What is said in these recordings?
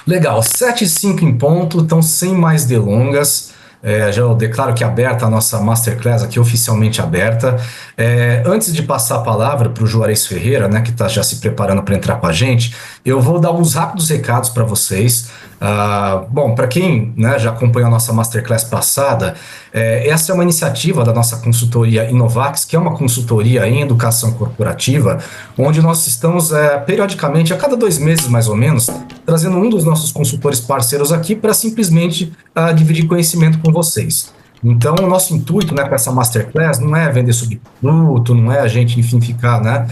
Legal, 7h05 em ponto, então sem mais delongas, já eu declaro que aberta a nossa Masterclass aqui, oficialmente aberta. Antes de passar a palavra para o Juarez Ferreira, né, que está já se preparando para entrar com a gente, eu vou dar uns rápidos recados para vocês. Bom, para quem, né, já acompanhou a nossa Masterclass passada, essa é uma iniciativa da nossa consultoria Inovax, que é uma consultoria em educação corporativa, onde nós estamos periodicamente, a cada 2 meses mais ou menos, trazendo um dos nossos consultores parceiros aqui para simplesmente dividir conhecimento com vocês. Então, o nosso intuito, né, com essa Masterclass não é vender subproduto, não é a gente, enfim, ficar, né,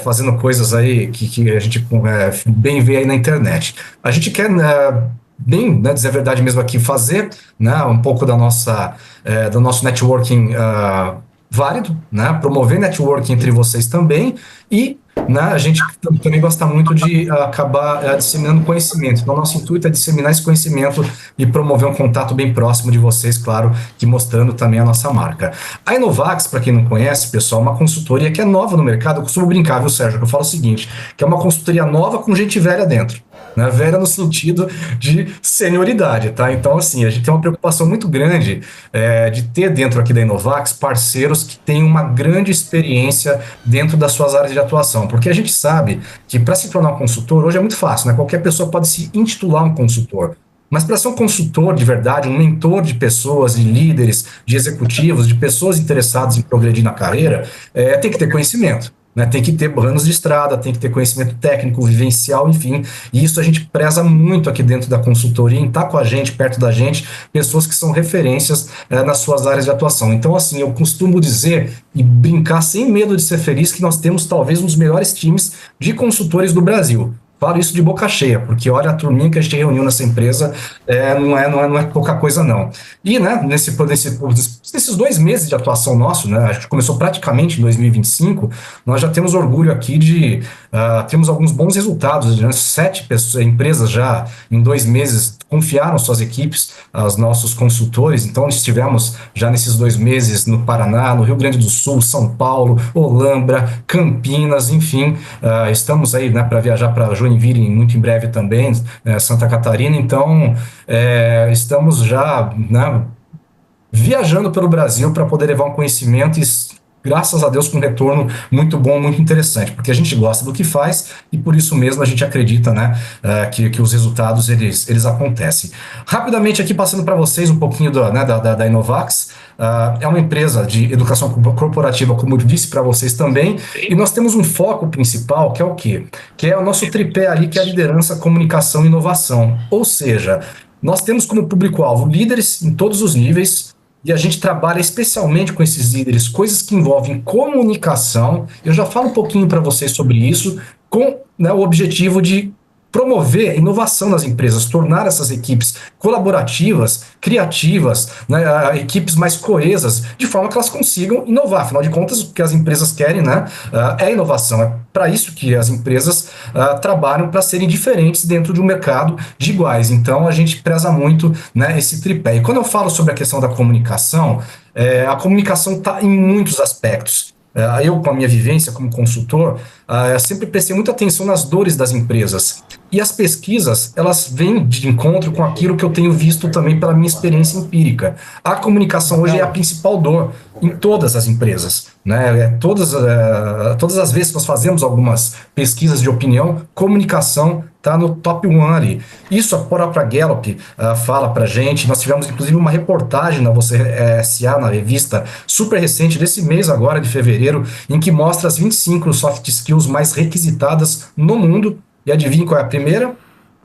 fazendo coisas aí que a gente bem vê aí na internet. A gente quer, bem, né, dizer a verdade mesmo aqui, fazer, né, um pouco do nosso networking válido, né, promover networking entre vocês também e, né, a gente também gosta muito de acabar disseminando conhecimento. Então, nosso intuito é disseminar esse conhecimento e promover um contato bem próximo de vocês, claro, que mostrando também a nossa marca. A Inovax, para quem não conhece, pessoal, é uma consultoria que é nova no mercado. Eu costumo brincar, viu, Sérgio, que eu falo o seguinte, que é uma consultoria nova com gente velha dentro. Né, velha no sentido de senioridade, tá? Então, assim, a gente tem uma preocupação muito grande de ter dentro aqui da Inovax parceiros que têm uma grande experiência dentro das suas áreas de atuação, porque a gente sabe que para se tornar um consultor, hoje é muito fácil, né? Qualquer pessoa pode se intitular um consultor. Mas para ser um consultor de verdade, um mentor de pessoas, de líderes, de executivos, de pessoas interessadas em progredir na carreira, tem que ter conhecimento. Né, tem que ter anos de estrada, tem que ter conhecimento técnico, vivencial, enfim. E isso a gente preza muito aqui dentro da consultoria, em estar com a gente, perto da gente, pessoas que são referências nas suas áreas de atuação. Então, assim, eu costumo dizer e brincar sem medo de ser feliz que nós temos talvez um dos melhores times de consultores do Brasil. Falo isso de boca cheia, porque olha, a turminha que a gente reuniu nessa empresa não é pouca coisa, não. E, né, nesses 2 meses de atuação nosso, né, a gente começou praticamente em 2025, nós já temos orgulho aqui de termos alguns bons resultados, né, 7 empresas já em 2 meses confiaram suas equipes aos nossos consultores. Então, estivemos já nesses 2 meses no Paraná, no Rio Grande do Sul, São Paulo, Olambra, Campinas, enfim, estamos aí, né, para viajar para Joinville muito em breve também, Santa Catarina. Então, estamos já, né, viajando pelo Brasil para poder levar um conhecimento e, graças a Deus, com um retorno muito bom, muito interessante, porque a gente gosta do que faz e por isso mesmo a gente acredita, né, que os resultados eles acontecem. Rapidamente aqui passando para vocês um pouquinho da Inovax. É uma empresa de educação corporativa, como eu disse para vocês também, e nós temos um foco principal, que é o quê? Que é o nosso tripé ali, que é a liderança, comunicação e inovação. Ou seja, nós temos como público-alvo líderes em todos os níveis, e a gente trabalha especialmente com esses líderes, coisas que envolvem comunicação. Eu já falo um pouquinho para vocês sobre isso, com, né, o objetivo de promover inovação nas empresas, tornar essas equipes colaborativas, criativas, né, equipes mais coesas, de forma que elas consigam inovar. Afinal de contas, o que as empresas querem, né, é inovação. É para isso que as empresas trabalham, para serem diferentes dentro de um mercado de iguais. Então, a gente preza muito, né, esse tripé. E quando eu falo sobre a questão da comunicação, a comunicação está em muitos aspectos. Eu, com a minha vivência como consultor, sempre prestei muita atenção nas dores das empresas. E as pesquisas, elas vêm de encontro com aquilo que eu tenho visto também pela minha experiência empírica. A comunicação hoje é a principal dor em todas as empresas. Né? Todas as vezes que nós fazemos algumas pesquisas de opinião, comunicação está no top 1 ali. Isso a própria Gallup fala para gente. Nós tivemos, inclusive, uma reportagem na Você SA, na revista super recente, desse mês agora, de fevereiro, em que mostra as 25 soft skills mais requisitadas no mundo. E adivinha qual é a primeira?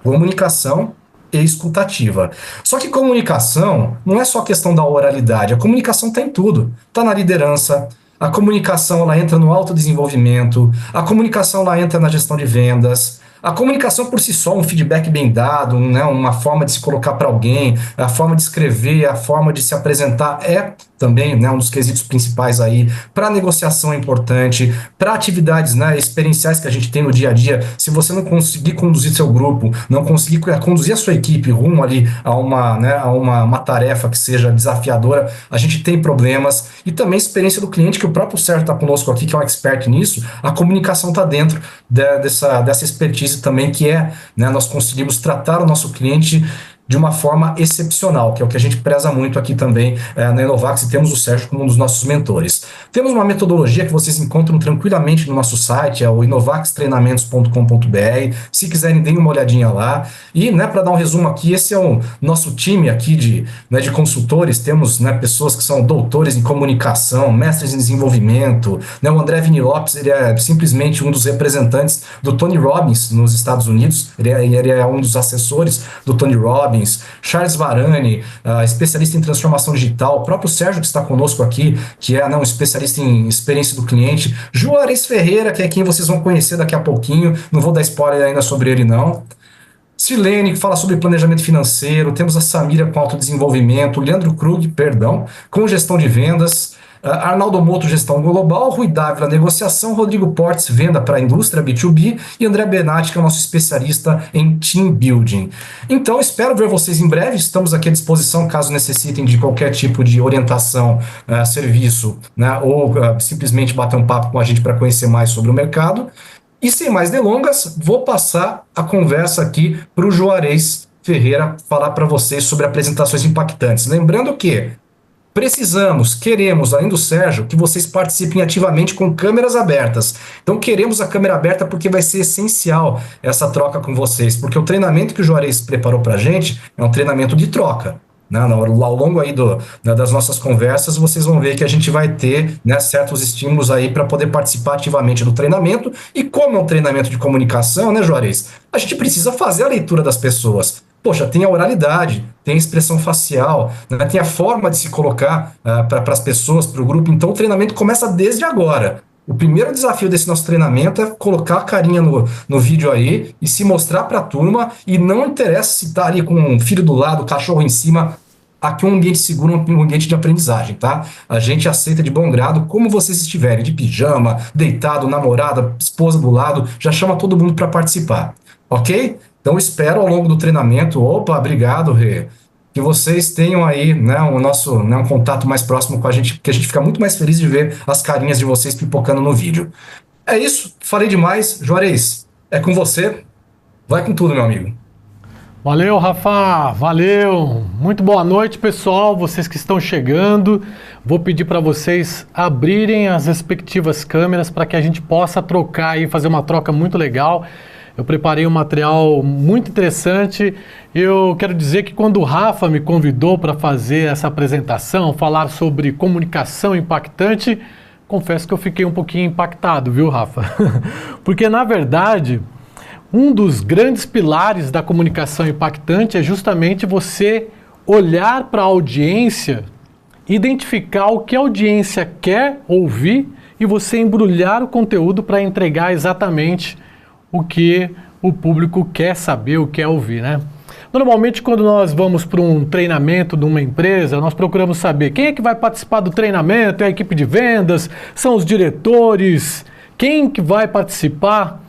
Comunicação e escutativa. Só que comunicação não é só questão da oralidade. A comunicação está em tudo. Está na liderança. A comunicação, ela entra no autodesenvolvimento. A comunicação, ela entra na gestão de vendas. A comunicação por si só, um feedback bem dado, né, uma forma de se colocar para alguém, a forma de escrever, a forma de se apresentar, é também, né, um dos quesitos principais aí, para negociação é importante, para atividades, né, experienciais que a gente tem no dia a dia. Se você não conseguir conduzir seu grupo, não conseguir conduzir a sua equipe rumo ali a uma, né, uma tarefa que seja desafiadora, a gente tem problemas. E também a experiência do cliente, que o próprio Sérgio está conosco aqui, que é um expert nisso, a comunicação está dentro dessa expertise também, que é, né, nós conseguimos tratar o nosso cliente de uma forma excepcional, que é o que a gente preza muito aqui também na Inovax, e temos o Sérgio como um dos nossos mentores. Temos uma metodologia que vocês encontram tranquilamente no nosso site, é o inovaxtreinamentos.com.br. Se quiserem, deem uma olhadinha lá. E, né, para dar um resumo aqui, esse é o nosso time aqui de consultores. Temos, né, pessoas que são doutores em comunicação, mestres em desenvolvimento, né? O André Vini Lopes, ele é simplesmente um dos representantes do Tony Robbins nos Estados Unidos, ele é um dos assessores do Tony Robbins. Charles Varane, especialista em transformação digital, o próprio Sérgio que está conosco aqui, que é, né, um especialista em experiência do cliente, Juarez Ferreira, que é quem vocês vão conhecer daqui a pouquinho, não vou dar spoiler ainda sobre ele não. Silene, que fala sobre planejamento financeiro, temos a Samira com autodesenvolvimento, Leandro Krug, perdão, com gestão de vendas, Arnaldo Moto, gestão global, Rui Dávila, negociação, Rodrigo Portes, venda para a indústria B2B e André Benatti, que é o nosso especialista em team building. Então, espero ver vocês em breve, estamos aqui à disposição caso necessitem de qualquer tipo de orientação, serviço, né, ou simplesmente bater um papo com a gente para conhecer mais sobre o mercado. E sem mais delongas, vou passar a conversa aqui para o Juarez Ferreira falar para vocês sobre apresentações impactantes. Lembrando que queremos, além do Sérgio, que vocês participem ativamente com câmeras abertas. Então queremos a câmera aberta porque vai ser essencial essa troca com vocês, porque o treinamento que o Juarez preparou para a gente é um treinamento de troca. Né? Ao longo aí das nossas conversas, vocês vão ver que a gente vai ter, né, certos estímulos aí para poder participar ativamente do treinamento. E como é um treinamento de comunicação, né, Juarez? A gente precisa fazer a leitura das pessoas. Poxa, tem a oralidade, tem a expressão facial, né, tem a forma de se colocar para as pessoas, para o grupo. Então o treinamento começa desde agora. O primeiro desafio desse nosso treinamento é colocar a carinha no vídeo aí e se mostrar para a turma, e não interessa se está ali com um filho do lado, cachorro em cima. Aqui é um ambiente seguro, um ambiente de aprendizagem, tá? A gente aceita de bom grado como vocês estiverem, de pijama, deitado, namorada, esposa do lado, já chama todo mundo para participar, ok? Então espero ao longo do treinamento, obrigado, Rê, que vocês tenham aí, né, um contato mais próximo com a gente, porque a gente fica muito mais feliz de ver as carinhas de vocês pipocando no vídeo. É isso, falei demais. Juarez, é com você, vai com tudo, meu amigo. Valeu, Rafa, valeu. Muito boa noite, pessoal, vocês que estão chegando. Vou pedir para vocês abrirem as respectivas câmeras para que a gente possa trocar e fazer uma troca muito legal. Eu preparei um material muito interessante. Eu quero dizer que quando o Rafa me convidou para fazer essa apresentação, falar sobre comunicação impactante, confesso que eu fiquei um pouquinho impactado, viu, Rafa? Porque, na verdade, um dos grandes pilares da comunicação impactante é justamente você olhar para a audiência, identificar o que a audiência quer ouvir e você embrulhar o conteúdo para entregar exatamente o que o público quer saber, o que quer ouvir, né? Normalmente, quando nós vamos para um treinamento de uma empresa, nós procuramos saber quem é que vai participar do treinamento, é a equipe de vendas, são os diretores, quem que vai participar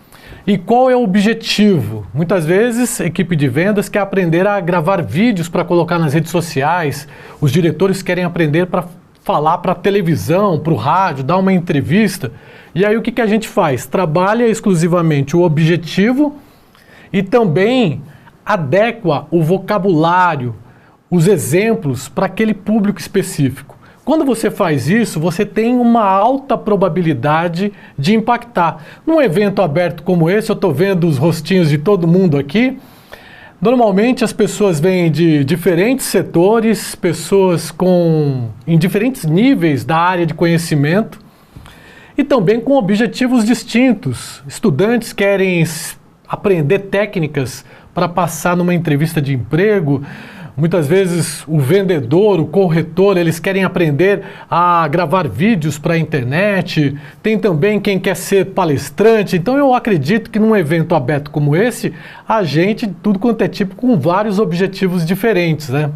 e qual é o objetivo. Muitas vezes, a equipe de vendas quer aprender a gravar vídeos para colocar nas redes sociais, os diretores querem aprender para falar para a televisão, para o rádio, dar uma entrevista. E aí o que a gente faz? Trabalha exclusivamente o objetivo e também adequa o vocabulário, os exemplos para aquele público específico. Quando você faz isso, você tem uma alta probabilidade de impactar. Num evento aberto como esse, eu estou vendo os rostinhos de todo mundo aqui. Normalmente as pessoas vêm de diferentes setores, pessoas em diferentes níveis da área de conhecimento e também com objetivos distintos. Estudantes querem aprender técnicas para passar numa entrevista de emprego. Muitas vezes o vendedor, o corretor, eles querem aprender a gravar vídeos para a internet. Tem também quem quer ser palestrante. Então eu acredito que num evento aberto como esse, a gente, tudo quanto é tipo, com vários objetivos diferentes, né?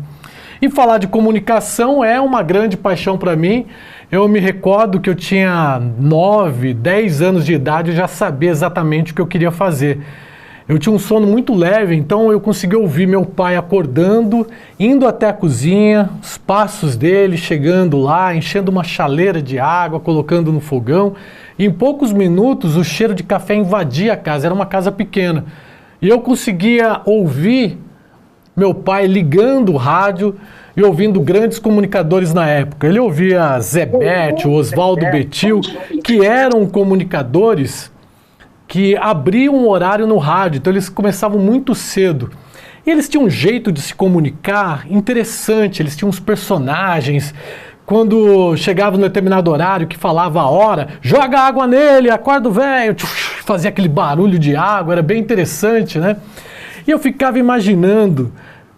E falar de comunicação é uma grande paixão para mim. Eu me recordo que eu tinha 9, 10 anos de idade e já sabia exatamente o que eu queria fazer. Eu tinha um sono muito leve, então eu consegui ouvir meu pai acordando, indo até a cozinha, os passos dele, chegando lá, enchendo uma chaleira de água, colocando no fogão. E em poucos minutos o cheiro de café invadia a casa, era uma casa pequena. E eu conseguia ouvir meu pai ligando o rádio e ouvindo grandes comunicadores na época. Ele ouvia Zé Béttio, Oswaldo Betil, que eram comunicadores que abriam um horário no rádio, então eles começavam muito cedo. E eles tinham um jeito de se comunicar interessante, eles tinham uns personagens. Quando chegava num determinado horário que falava a hora, joga água nele, acorda o velho, fazia aquele barulho de água, era bem interessante, né? E eu ficava imaginando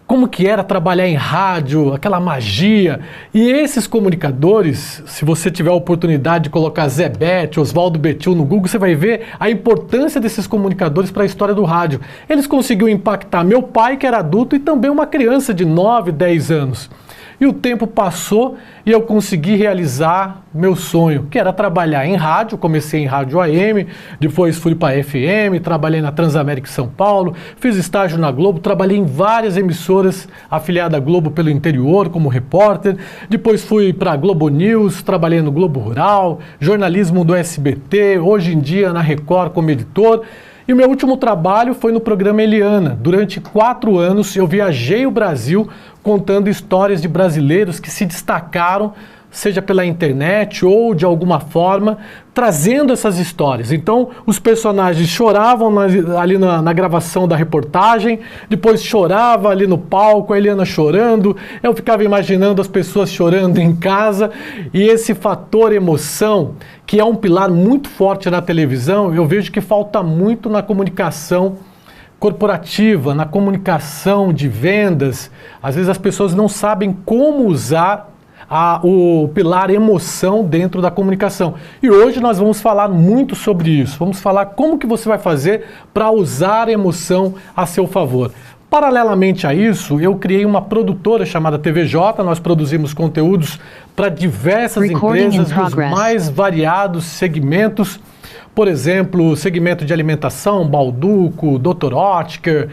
como que era trabalhar em rádio, aquela magia. E esses comunicadores, se você tiver a oportunidade de colocar Zé Béttio, Oswaldo Betil no Google, você vai ver a importância desses comunicadores para a história do rádio. Eles conseguiram impactar meu pai, que era adulto, e também uma criança de 9, 10 anos. E o tempo passou e eu consegui realizar meu sonho, que era trabalhar em rádio. Comecei em rádio AM, depois fui para FM, trabalhei na Transamérica em São Paulo, fiz estágio na Globo, trabalhei em várias emissoras afiliadas à Globo pelo interior como repórter. Depois fui para a Globo News, trabalhei no Globo Rural, jornalismo do SBT, hoje em dia na Record como editor. E o meu último trabalho foi no programa Eliana. Durante 4 anos eu viajei o Brasil contando histórias de brasileiros que se destacaram, seja pela internet ou de alguma forma, trazendo essas histórias. Então, os personagens choravam ali na gravação da reportagem, depois chorava ali no palco, a Eliana chorando, eu ficava imaginando as pessoas chorando em casa, e esse fator emoção, que é um pilar muito forte na televisão, eu vejo que falta muito na comunicação corporativa, na comunicação de vendas. Às vezes as pessoas não sabem como usar o pilar emoção dentro da comunicação. E hoje nós vamos falar muito sobre isso. Vamos falar como que você vai fazer para usar a emoção a seu favor. Paralelamente a isso, eu criei uma produtora chamada TVJ. Nós produzimos conteúdos para diversas empresas dos mais variados segmentos. Por exemplo, segmento de alimentação, Balduco, Dr. Oetker,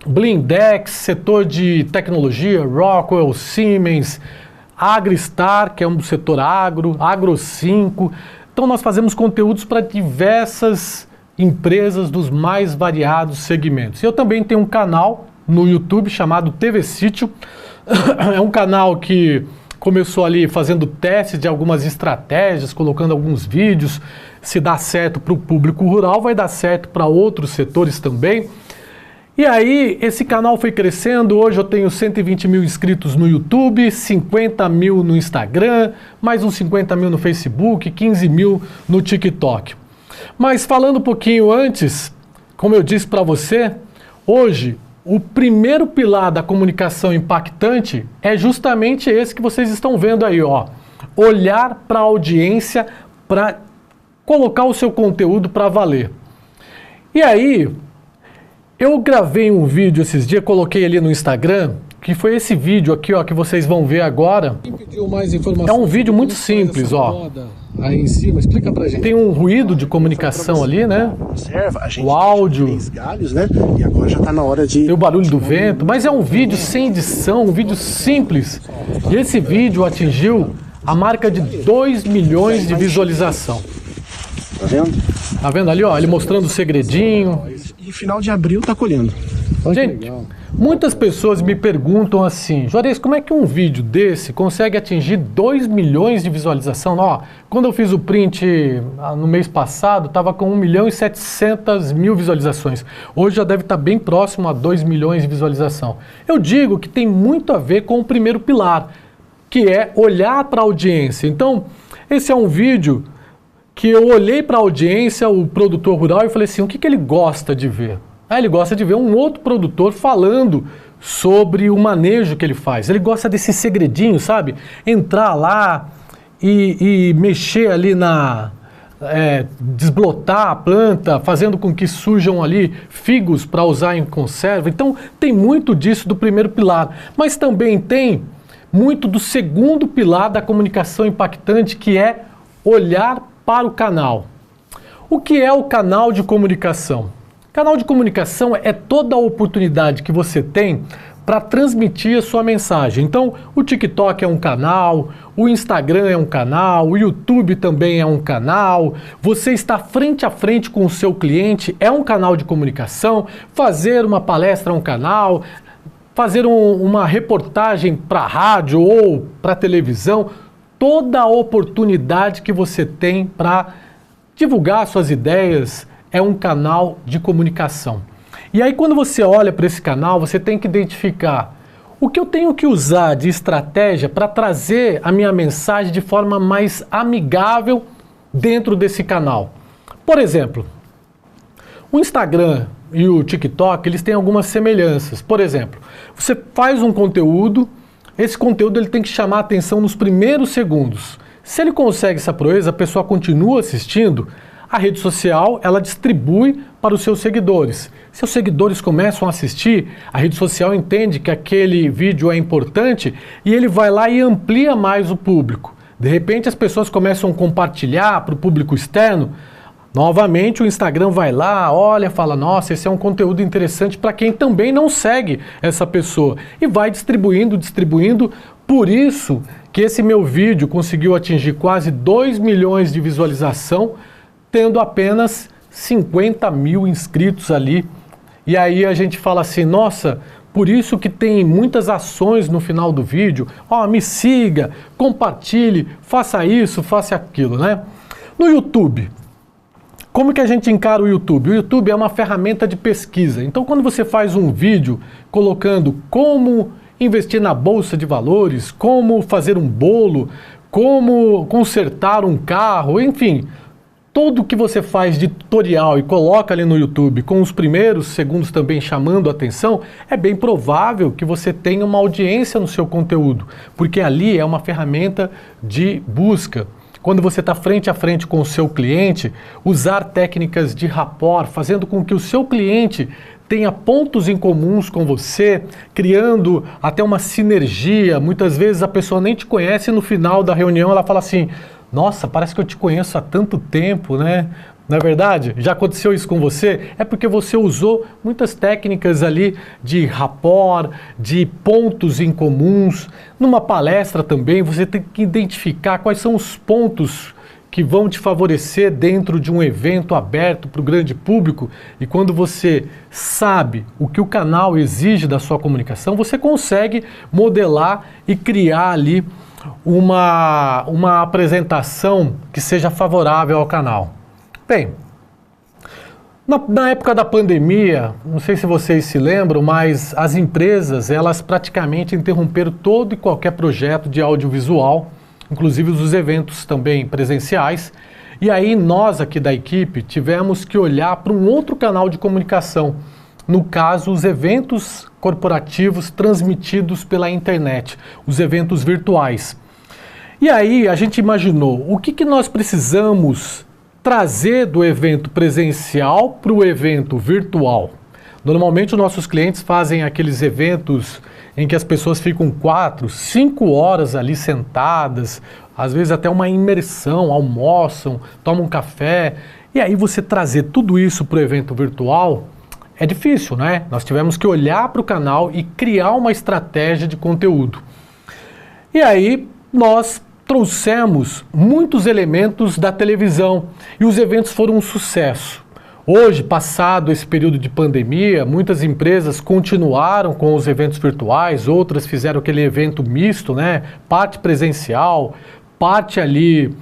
Blindex, setor de tecnologia, Rockwell, Siemens, AgriStar, que é um setor agro, Agro5. Então nós fazemos conteúdos para diversas empresas dos mais variados segmentos. Eu também tenho um canal no YouTube chamado TV Sítio. É um canal que começou ali fazendo testes de algumas estratégias, colocando alguns vídeos. Se dá certo para o público rural, vai dar certo para outros setores também. E aí, esse canal foi crescendo. Hoje eu tenho 120 mil inscritos no YouTube, 50 mil no Instagram, mais uns 50 mil no Facebook, 15 mil no TikTok. Mas falando um pouquinho antes, como eu disse para você, hoje o primeiro pilar da comunicação impactante é justamente esse que vocês estão vendo aí, ó. Olhar para a audiência, para colocar o seu conteúdo para valer. E aí, eu gravei um vídeo esses dias, coloquei ali no Instagram, que foi esse vídeo aqui, ó, que vocês vão ver agora. Quem pediu mais informações? É um vídeo muito simples, ó. Aí em cima, explica pra gente. Tem um ruído de comunicação ali, né? Observa, a gente o áudio. Tem galhos, né? E agora já tá na hora de... Tem o barulho do vento, mas é um vídeo sem edição, um vídeo simples. E esse vídeo atingiu a marca de 2 milhões de visualização. Tá vendo? Tá vendo ali, ó? Ele mostrando o segredinho. E final de abril tá colhendo. Gente, muitas pessoas me perguntam assim, Juarez, como é que um vídeo desse consegue atingir 2 milhões de visualização? Ó, quando eu fiz o print no mês passado, estava com 1 milhão e 700 mil visualizações. Hoje já deve estar bem próximo a 2 milhões de visualização. Eu digo que tem muito a ver com o primeiro pilar, que é olhar para a audiência. Então, esse é um vídeo que eu olhei para a audiência, o produtor rural, e falei assim, o que ele gosta de ver? Ele gosta de ver um outro produtor falando sobre o manejo que ele faz. Ele gosta desse segredinho, sabe? Entrar lá e mexer ali desblotar a planta, fazendo com que surjam ali figos para usar em conserva. Então tem muito disso do primeiro pilar, mas também tem muito do segundo pilar da comunicação impactante, que é olhar para o canal. O que é o canal de comunicação? Canal de comunicação é toda a oportunidade que você tem para transmitir a sua mensagem. Então, o TikTok é um canal, o Instagram é um canal, o YouTube também é um canal, você está frente a frente com o seu cliente é um canal de comunicação, fazer uma palestra é um canal, fazer uma reportagem para rádio ou para televisão, toda a oportunidade que você tem para divulgar suas ideias é um canal de comunicação. E aí quando você olha para esse canal, você tem que identificar o que eu tenho que usar de estratégia para trazer a minha mensagem de forma mais amigável dentro desse canal. Por exemplo, o Instagram e o TikTok, eles têm algumas semelhanças. Por exemplo, você faz um conteúdo, esse conteúdo ele tem que chamar a atenção nos primeiros segundos. Se ele consegue essa proeza, a pessoa continua assistindo, a rede social, ela distribui para os seus seguidores. Seus seguidores começam a assistir, a rede social entende que aquele vídeo é importante e ele vai lá e amplia mais o público. De repente as pessoas começam a compartilhar para o público externo. Novamente o Instagram vai lá, olha, fala, nossa, esse é um conteúdo interessante para quem também não segue essa pessoa. E vai distribuindo. Por isso que esse meu vídeo conseguiu atingir quase 2 milhões de visualização, tendo apenas 50 mil inscritos ali. E aí a gente fala assim, nossa, por isso que tem muitas ações no final do vídeo, me siga, compartilhe, faça isso, faça aquilo, né? No YouTube, como que a gente encara o YouTube? O YouTube é uma ferramenta de pesquisa. Então quando você faz um vídeo colocando como investir na bolsa de valores, como fazer um bolo, como consertar um carro, enfim, tudo que você faz de tutorial e coloca ali no YouTube, com os primeiros segundos também chamando a atenção, é bem provável que você tenha uma audiência no seu conteúdo, porque ali é uma ferramenta de busca. Quando você está frente a frente com o seu cliente, usar técnicas de rapport, fazendo com que o seu cliente tenha pontos em comuns com você, criando até uma sinergia. Muitas vezes a pessoa nem te conhece e no final da reunião ela fala assim, nossa, parece que eu te conheço há tanto tempo, né? Não é verdade? Já aconteceu isso com você? É porque você usou muitas técnicas ali de rapport, de pontos em comuns. Numa palestra também, você tem que identificar quais são os pontos que vão te favorecer dentro de um evento aberto para o grande público. E quando você sabe o que o canal exige da sua comunicação, você consegue modelar e criar ali uma apresentação que seja favorável ao canal. Bem, na época da pandemia, não sei se vocês se lembram, mas as empresas, elas praticamente interromperam todo e qualquer projeto de audiovisual, inclusive os eventos também presenciais. E aí nós aqui da equipe tivemos que olhar para um outro canal de comunicação, no caso os eventos corporativos transmitidos pela internet, os eventos virtuais. E aí a gente imaginou o que nós precisamos trazer do evento presencial para o evento virtual. Normalmente os nossos clientes fazem aqueles eventos em que as pessoas ficam 4, 5 horas ali sentadas, às vezes até uma imersão, almoçam, tomam um café. E aí você trazer tudo isso para o evento virtual é difícil, né? Nós tivemos que olhar para o canal e criar uma estratégia de conteúdo. E aí nós trouxemos muitos elementos da televisão e os eventos foram um sucesso. Hoje, passado esse período de pandemia, muitas empresas continuaram com os eventos virtuais, outras fizeram aquele evento misto, né? Parte presencial, parte ali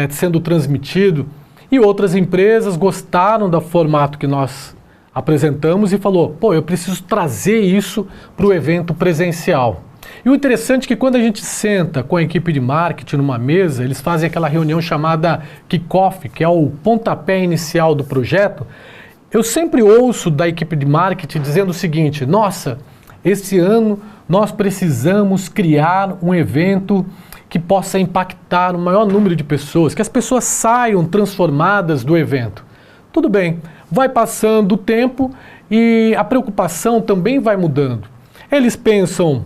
sendo transmitido, e outras empresas gostaram do formato que nós apresentamos e falou, pô, eu preciso trazer isso para o evento presencial. E o interessante é que quando a gente senta com a equipe de marketing numa mesa, eles fazem aquela reunião chamada kick-off, que é o pontapé inicial do projeto, eu sempre ouço da equipe de marketing dizendo o seguinte, nossa, esse ano nós precisamos criar um evento que possa impactar o maior número de pessoas, que as pessoas saiam transformadas do evento. Tudo bem, vai passando o tempo e a preocupação também vai mudando. Eles pensam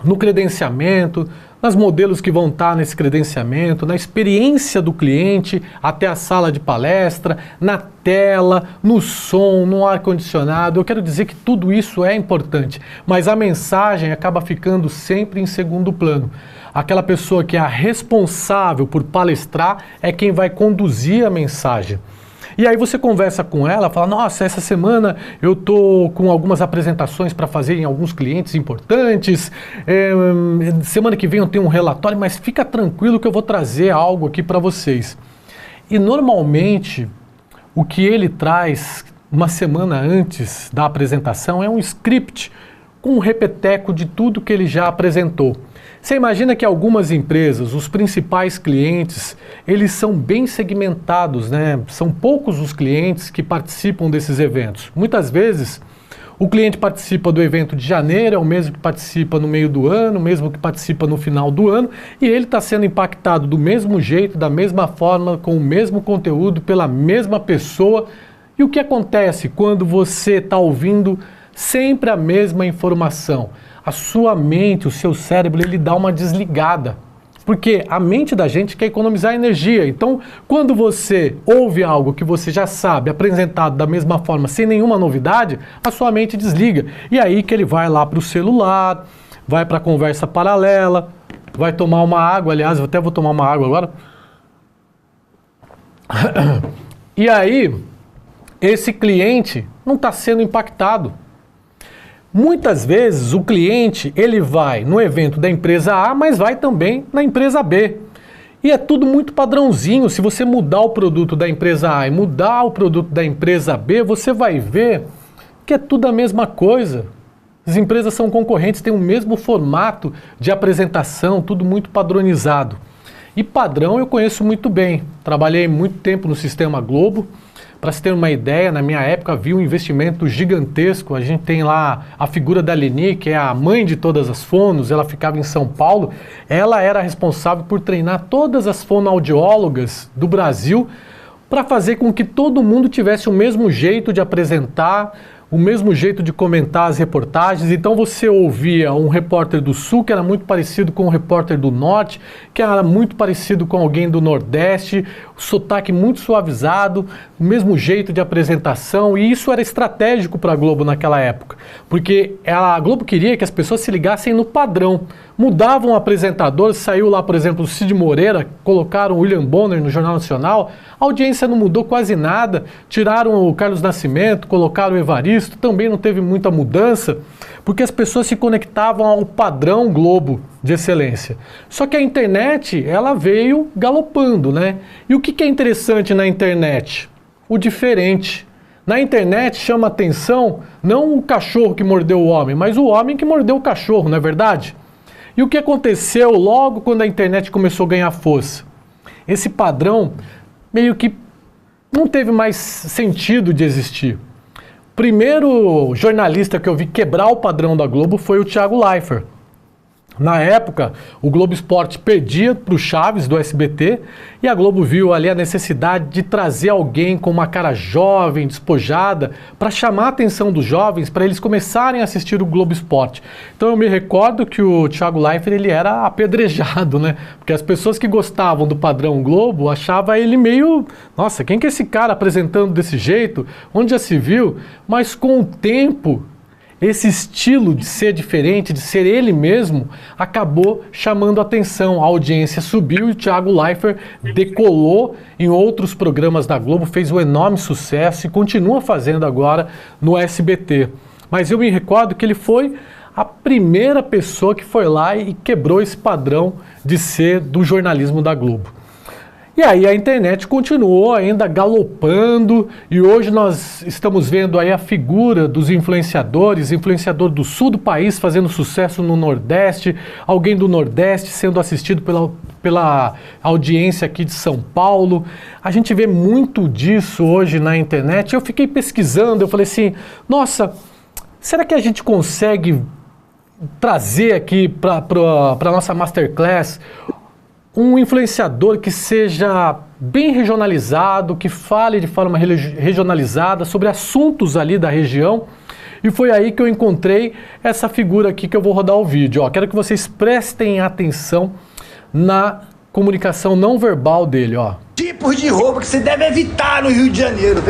no credenciamento, nos modelos que vão estar nesse credenciamento, na experiência do cliente até a sala de palestra, na tela, no som, no ar-condicionado. Eu quero dizer que tudo isso é importante, mas a mensagem acaba ficando sempre em segundo plano. Aquela pessoa que é a responsável por palestrar é quem vai conduzir a mensagem. E aí você conversa com ela, fala, nossa, essa semana eu estou com algumas apresentações para fazer em alguns clientes importantes, semana que vem eu tenho um relatório, mas fica tranquilo que eu vou trazer algo aqui para vocês. E normalmente o que ele traz uma semana antes da apresentação é um script com um repeteco de tudo que ele já apresentou. Você imagina que algumas empresas, os principais clientes, eles são bem segmentados, né? São poucos os clientes que participam desses eventos. Muitas vezes, o cliente participa do evento de janeiro, é o mesmo que participa no meio do ano, o mesmo que participa no final do ano, e ele está sendo impactado do mesmo jeito, da mesma forma, com o mesmo conteúdo, pela mesma pessoa. E o que acontece quando você está ouvindo sempre a mesma informação? A sua mente, o seu cérebro, ele dá uma desligada. Porque a mente da gente quer economizar energia. Então, quando você ouve algo que você já sabe, apresentado da mesma forma, sem nenhuma novidade, a sua mente desliga. E aí que ele vai lá para o celular, vai para a conversa paralela, vai tomar uma água. Aliás, eu até vou tomar uma água agora. E aí, esse cliente não está sendo impactado. Muitas vezes o cliente ele vai no evento da empresa A, mas vai também na empresa B. E é tudo muito padrãozinho. Se você mudar o produto da empresa A e mudar o produto da empresa B, você vai ver que é tudo a mesma coisa. As empresas são concorrentes, têm o mesmo formato de apresentação, tudo muito padronizado. E padrão eu conheço muito bem. Trabalhei muito tempo no Sistema Globo. Para se ter uma ideia, na minha época havia um investimento gigantesco. A gente tem lá a figura da Leni, que é a mãe de todas as fonos, ela ficava em São Paulo. Ela era responsável por treinar todas as fonoaudiólogas do Brasil para fazer com que todo mundo tivesse o mesmo jeito de apresentar, o mesmo jeito de comentar as reportagens. Então você ouvia um repórter do Sul que era muito parecido com um repórter do Norte, que era muito parecido com alguém do Nordeste, o sotaque muito suavizado, o mesmo jeito de apresentação, e isso era estratégico para a Globo naquela época, porque a Globo queria que as pessoas se ligassem no padrão. Mudavam o apresentador, saiu lá, por exemplo, o Cid Moreira, colocaram o William Bonner no Jornal Nacional, a audiência não mudou quase nada, tiraram o Carlos Nascimento, colocaram o Evaristo, também não teve muita mudança, porque as pessoas se conectavam ao padrão Globo de excelência. Só que a internet, ela veio galopando, né? E o que é interessante na internet? O diferente. Na internet chama atenção não o cachorro que mordeu o homem, mas o homem que mordeu o cachorro, não é verdade? E o que aconteceu logo quando a internet começou a ganhar força? Esse padrão meio que não teve mais sentido de existir. O primeiro jornalista que eu vi quebrar o padrão da Globo foi o Thiago Leifert. Na época, o Globo Esporte perdia para o Chaves do SBT e a Globo viu ali a necessidade de trazer alguém com uma cara jovem, despojada, para chamar a atenção dos jovens, para eles começarem a assistir o Globo Esporte. Então eu me recordo que o Thiago Leifert ele era apedrejado, né? Porque as pessoas que gostavam do padrão Globo achavam ele meio... Nossa, quem que é esse cara apresentando desse jeito? Onde já se viu? Mas com o tempo... esse estilo de ser diferente, de ser ele mesmo, acabou chamando atenção. A audiência subiu e o Thiago Leifert decolou em outros programas da Globo, fez um enorme sucesso e continua fazendo agora no SBT. Mas eu me recordo que ele foi a primeira pessoa que foi lá e quebrou esse padrão de ser do jornalismo da Globo. E aí a internet continuou ainda galopando e hoje nós estamos vendo aí a figura dos influenciadores, influenciador do sul do país fazendo sucesso no Nordeste, alguém do Nordeste sendo assistido pela audiência aqui de São Paulo. A gente vê muito disso hoje na internet. Eu fiquei pesquisando, eu falei assim, nossa, será que a gente consegue trazer aqui para a nossa Masterclass um influenciador que seja bem regionalizado, que fale de forma regionalizada sobre assuntos ali da região. E foi aí que eu encontrei essa figura aqui que eu vou rodar o vídeo. Ó, quero que vocês prestem atenção na comunicação não verbal dele, ó. Tipos de roubo que você deve evitar no Rio de Janeiro.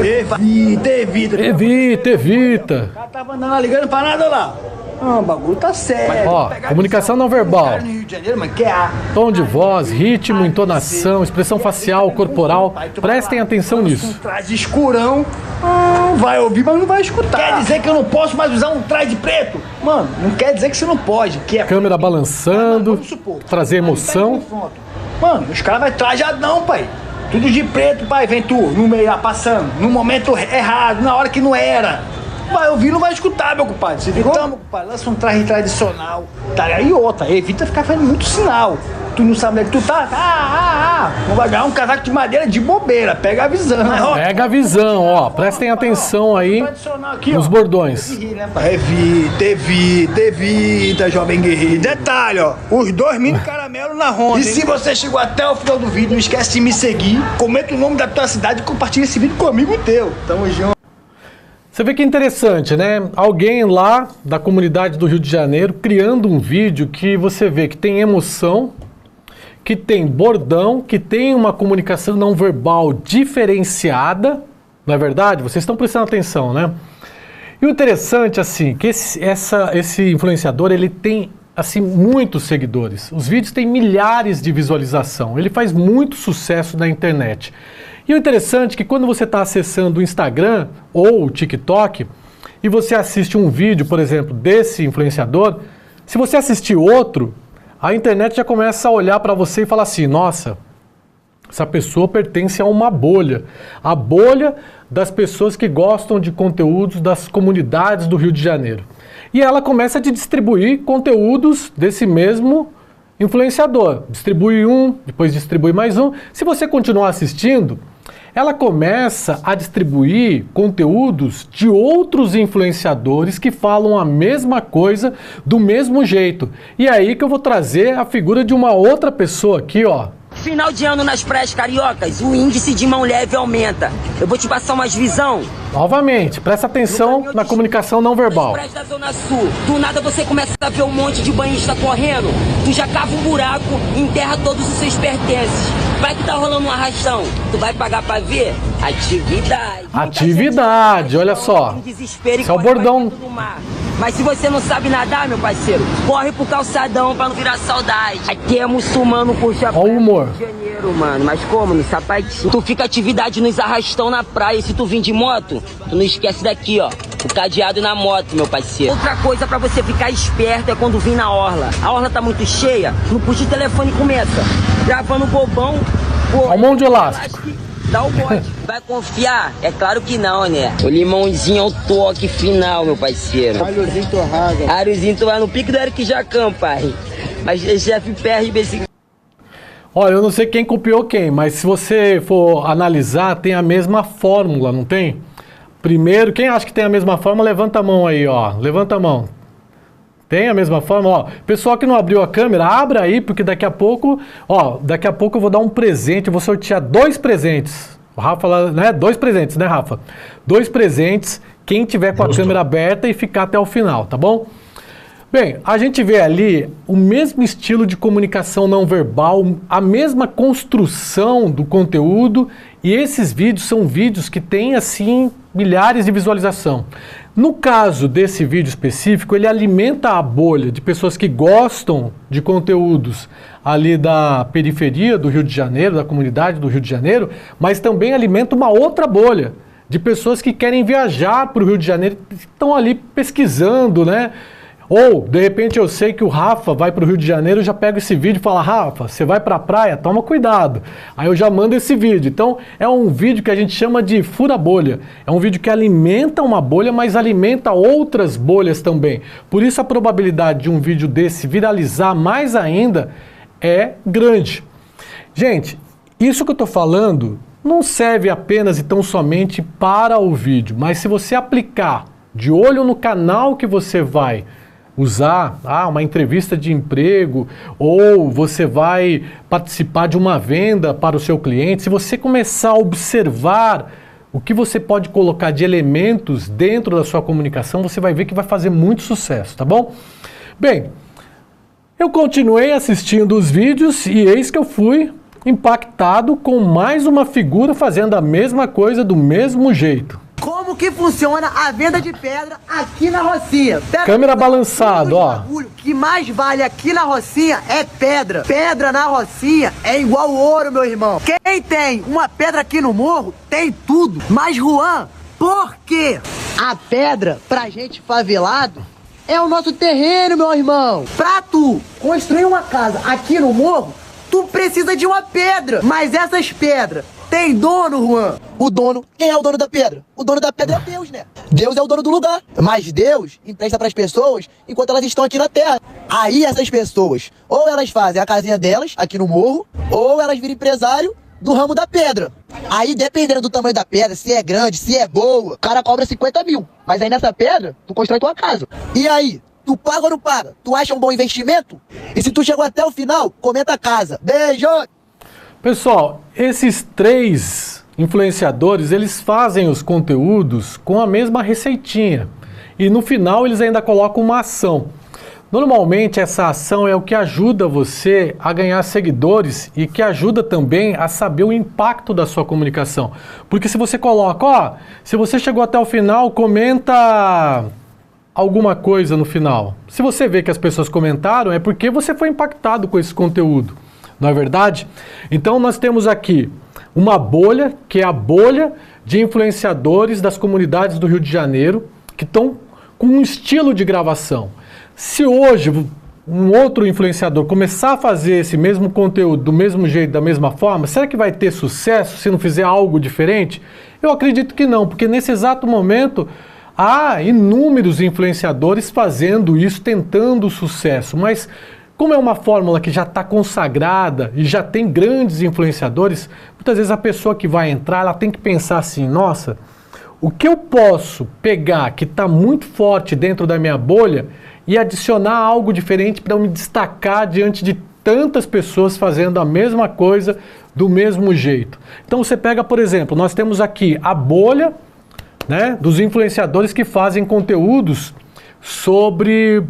Evita. O cara tava andando ligando pra nada lá. O bagulho tá sério. Ó, comunicação não verbal. No Rio de Janeiro, mano, que é Tom de voz, ritmo, entonação, expressão facial, corporal. Prestem atenção nisso. Um traje escurão, vai ouvir, mas não vai escutar. Quer dizer que eu não posso mais usar um traje preto? Mano, não quer dizer que você não pode. Que é câmera balançando, vamos supor, trazer emoção. Mano, os caras vai trajadão, pai. Tudo de preto, pai. Vem tu, no meio lá, passando. No momento errado, na hora que não era. Vai ouvir, não vai escutar, meu compadre. Você ficou? Então, meu compadre, lança um traje tradicional. Tá? E outra, evita ficar fazendo muito sinal. Tu não sabe onde é que tu tá? Não vai ganhar um casaco de madeira de bobeira. Pega a visão. Pega a visão, ó. Prestem atenção aí aqui, nos bordões. Evita, jovem guerreiro. Detalhe, ó. Os 2 mini caramelo na ronda. E se você chegou até o final do vídeo, não esquece de me seguir. Comenta o nome da tua cidade e compartilha esse vídeo comigo e teu. Tamo junto. Você vê que interessante, né? Alguém lá da comunidade do Rio de Janeiro criando um vídeo que você vê que tem emoção, que tem bordão, que tem uma comunicação não verbal diferenciada, não é verdade? Vocês estão prestando atenção, né? E o interessante, assim, que esse influenciador, ele tem, assim, muitos seguidores. Os vídeos têm milhares de visualização. Ele faz muito sucesso na internet. E o interessante é que quando você está acessando o Instagram ou o TikTok e você assiste um vídeo, por exemplo, desse influenciador, se você assistir outro, a internet já começa a olhar para você e falar assim, nossa, essa pessoa pertence a uma bolha. A bolha das pessoas que gostam de conteúdos das comunidades do Rio de Janeiro. E ela começa a distribuir conteúdos desse mesmo influenciador. Distribui um, depois distribui mais um. Se você continuar assistindo, ela começa a distribuir conteúdos de outros influenciadores que falam a mesma coisa do mesmo jeito. E é aí que eu vou trazer a figura de uma outra pessoa aqui, ó. Final de ano nas praias cariocas, o índice de mão leve aumenta. Eu vou te passar umas visão. Novamente, presta atenção na comunicação não verbal. Nas praias da Zona Sul, do nada você começa a ver um monte de banhista correndo. Tu já cava um buraco e enterra todos os seus pertences. Vai que tá rolando um arrastão. Tu vai pagar pra ver? Atividade. Atividade, olha só. Esse é o bordão. Mas se você não sabe nadar, meu parceiro, corre pro calçadão pra não virar saudade. Aqui é muçulmano, puxa. Olha o humor. Rio de Janeiro, mano, mas como? No sapatinho. Tu fica atividade nos arrastão na praia. E se tu vir de moto, tu não esquece daqui, ó. O cadeado na moto, meu parceiro. Outra coisa pra você ficar esperto é quando vir na orla. A orla tá muito cheia, não puxa o telefone e começa. Gravando bobão. Olha o mão de elástico. Dá o bote. Vai confiar? É claro que não, né? O limãozinho é o toque final, meu parceiro. Alhozinho torrado. Alhozinho torrado no pique do Eric Jacan, pai. Mas chefe perde esse... Olha, eu não sei quem copiou quem, mas se você for analisar, tem a mesma fórmula, não tem? Primeiro, quem acha que tem a mesma fórmula, levanta a mão aí, ó. Levanta a mão. Tem a mesma fórmula, ó. Pessoal que não abriu a câmera, abra aí, porque daqui a pouco, ó, daqui a pouco eu vou dar um presente, eu vou sortear 2 presentes. O Rafa, né? 2 presentes, né, Rafa? 2 presentes, quem tiver com a câmera aberta e ficar até o final, tá bom? Bem, a gente vê ali o mesmo estilo de comunicação não verbal, a mesma construção do conteúdo, e esses vídeos são vídeos que têm, assim, milhares de visualização. No caso desse vídeo específico, ele alimenta a bolha de pessoas que gostam de conteúdos ali da periferia do Rio de Janeiro, da comunidade do Rio de Janeiro, mas também alimenta uma outra bolha de pessoas que querem viajar para o Rio de Janeiro, estão ali pesquisando, né? Ou, de repente, eu sei que o Rafa vai para o Rio de Janeiro, eu já pego esse vídeo e falo, Rafa, você vai para a praia? Toma cuidado. Aí eu já mando esse vídeo. Então, é um vídeo que a gente chama de fura-bolha. É um vídeo que alimenta uma bolha, mas alimenta outras bolhas também. Por isso, a probabilidade de um vídeo desse viralizar mais ainda é grande. Gente, isso que eu estou falando não serve apenas e tão somente para o vídeo, mas se você aplicar de olho no canal que você vai usar uma entrevista de emprego, ou você vai participar de uma venda para o seu cliente, se você começar a observar o que você pode colocar de elementos dentro da sua comunicação, você vai ver que vai fazer muito sucesso, tá bom? Bem, eu continuei assistindo os vídeos e eis que eu fui impactado com mais uma figura fazendo a mesma coisa do mesmo jeito. Como que funciona a venda de pedra aqui na Rocinha? Câmera balançado, ó. O que mais vale aqui na Rocinha é pedra. Pedra na Rocinha é igual ouro, meu irmão. Quem tem uma pedra aqui no morro, tem tudo. Mas, Juan, por quê? A pedra, pra gente favelado, é o nosso terreno, meu irmão. Pra tu construir uma casa aqui no morro, tu precisa de uma pedra. Mas essas pedras tem dono, Juan. O dono, quem é o dono da pedra? O dono da pedra é Deus, né? Deus é o dono do lugar. Mas Deus empresta pras pessoas enquanto elas estão aqui na terra. Aí essas pessoas, ou elas fazem a casinha delas aqui no morro, ou elas viram empresário do ramo da pedra. Aí, dependendo do tamanho da pedra, se é grande, se é boa, o cara cobra 50 mil. Mas aí nessa pedra, tu constrói tua casa. E aí? Tu paga ou não paga? Tu acha um bom investimento? E se tu chegou até o final, comenta a casa. Beijo! Pessoal, esses 3 influenciadores, eles fazem os conteúdos com a mesma receitinha. E no final eles ainda colocam uma ação. Normalmente essa ação é o que ajuda você a ganhar seguidores e que ajuda também a saber o impacto da sua comunicação. Porque se você coloca, se você chegou até o final, comenta alguma coisa no final. Se você vê que as pessoas comentaram, é porque você foi impactado com esse conteúdo. Não é verdade? Então nós temos aqui uma bolha, que é a bolha de influenciadores das comunidades do Rio de Janeiro, que estão com um estilo de gravação. Se hoje um outro influenciador começar a fazer esse mesmo conteúdo do mesmo jeito, da mesma forma, será que vai ter sucesso se não fizer algo diferente? Eu acredito que não, porque nesse exato momento há inúmeros influenciadores fazendo isso, tentando sucesso, mas como é uma fórmula que já está consagrada e já tem grandes influenciadores, muitas vezes a pessoa que vai entrar, ela tem que pensar assim, nossa, o que eu posso pegar que está muito forte dentro da minha bolha e adicionar algo diferente para eu me destacar diante de tantas pessoas fazendo a mesma coisa do mesmo jeito. Então você pega, por exemplo, nós temos aqui a bolha, né, dos influenciadores que fazem conteúdos sobre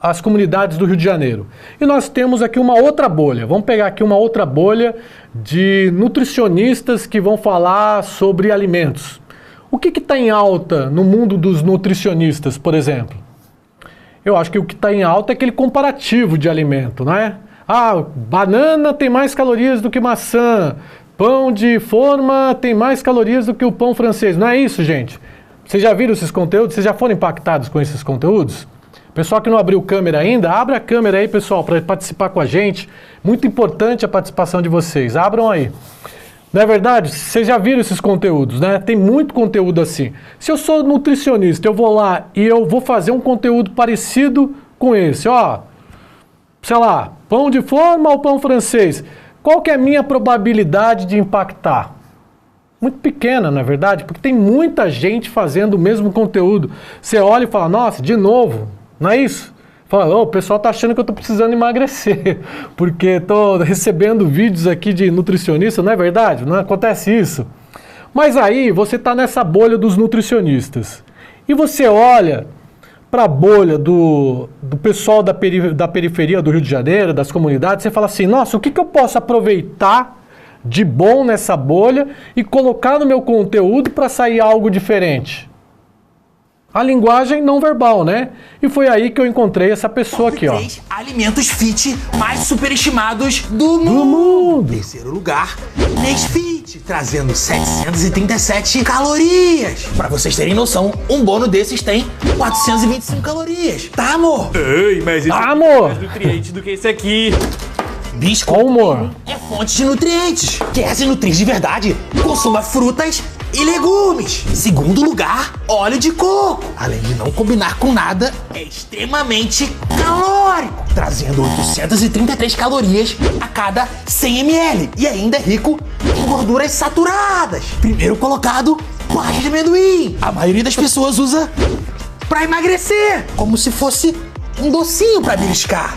as comunidades do Rio de Janeiro. E nós temos aqui uma outra bolha. Vamos pegar aqui uma outra bolha de nutricionistas que vão falar sobre alimentos. O que está em alta no mundo dos nutricionistas, por exemplo? Eu acho que o que está em alta é aquele comparativo de alimento, não é? Banana tem mais calorias do que maçã. Pão de forma tem mais calorias do que o pão francês. Não é isso, gente? Vocês já viram esses conteúdos? Vocês já foram impactados com esses conteúdos? Pessoal que não abriu câmera ainda, abra a câmera aí, pessoal, para participar com a gente. Muito importante a participação de vocês. Abram aí. Não é verdade? Vocês já viram esses conteúdos, né? Tem muito conteúdo assim. Se eu sou nutricionista, eu vou lá e eu vou fazer um conteúdo parecido com esse, sei lá, pão de forma ou pão francês. Qual que é a minha probabilidade de impactar? Muito pequena, não é verdade? Porque tem muita gente fazendo o mesmo conteúdo. Você olha e fala, nossa, de novo, não é isso? Fala, o pessoal tá achando que eu tô precisando emagrecer, porque tô recebendo vídeos aqui de nutricionista, não é verdade? Não acontece isso. Mas aí você tá nessa bolha dos nutricionistas. E você olha para a bolha do pessoal da periferia do Rio de Janeiro, das comunidades, você fala assim, nossa, o que eu posso aproveitar de bom nessa bolha e colocar no meu conteúdo para sair algo diferente? A linguagem não verbal, né? E foi aí que eu encontrei essa pessoa aqui, ó. 3 alimentos fit mais superestimados do mundo. Terceiro lugar, Nesfit, trazendo 737 calorias. Pra vocês terem noção, um bono desses tem 425 calorias. Tá, amor? Ei, mas isso Tá, amor? mais nutriente do que esse aqui. Biscoito amor? é fonte de nutrientes. Quer se nutrir de verdade? Consuma frutas e legumes. Segundo lugar, óleo de coco. Além de não combinar com nada, é extremamente calórico, trazendo 833 calorias a cada 100 ml e ainda é rico em gorduras saturadas. Primeiro colocado, borracha de amendoim. A maioria das pessoas usa pra emagrecer, como se fosse um docinho pra beliscar.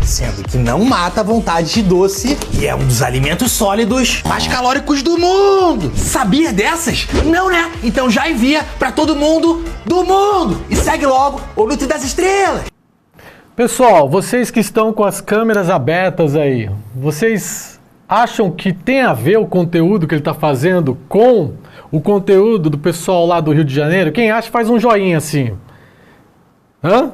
Sendo que não mata a vontade de doce e é um dos alimentos sólidos mais calóricos do mundo. Sabia dessas? Não, né? Então já envia pra todo mundo do mundo e segue logo o Nutri das Estrelas. Pessoal, vocês que estão com as câmeras abertas aí, vocês acham que tem a ver o conteúdo que ele está fazendo com o conteúdo do pessoal lá do Rio de Janeiro? Quem acha faz um joinha assim. Hã?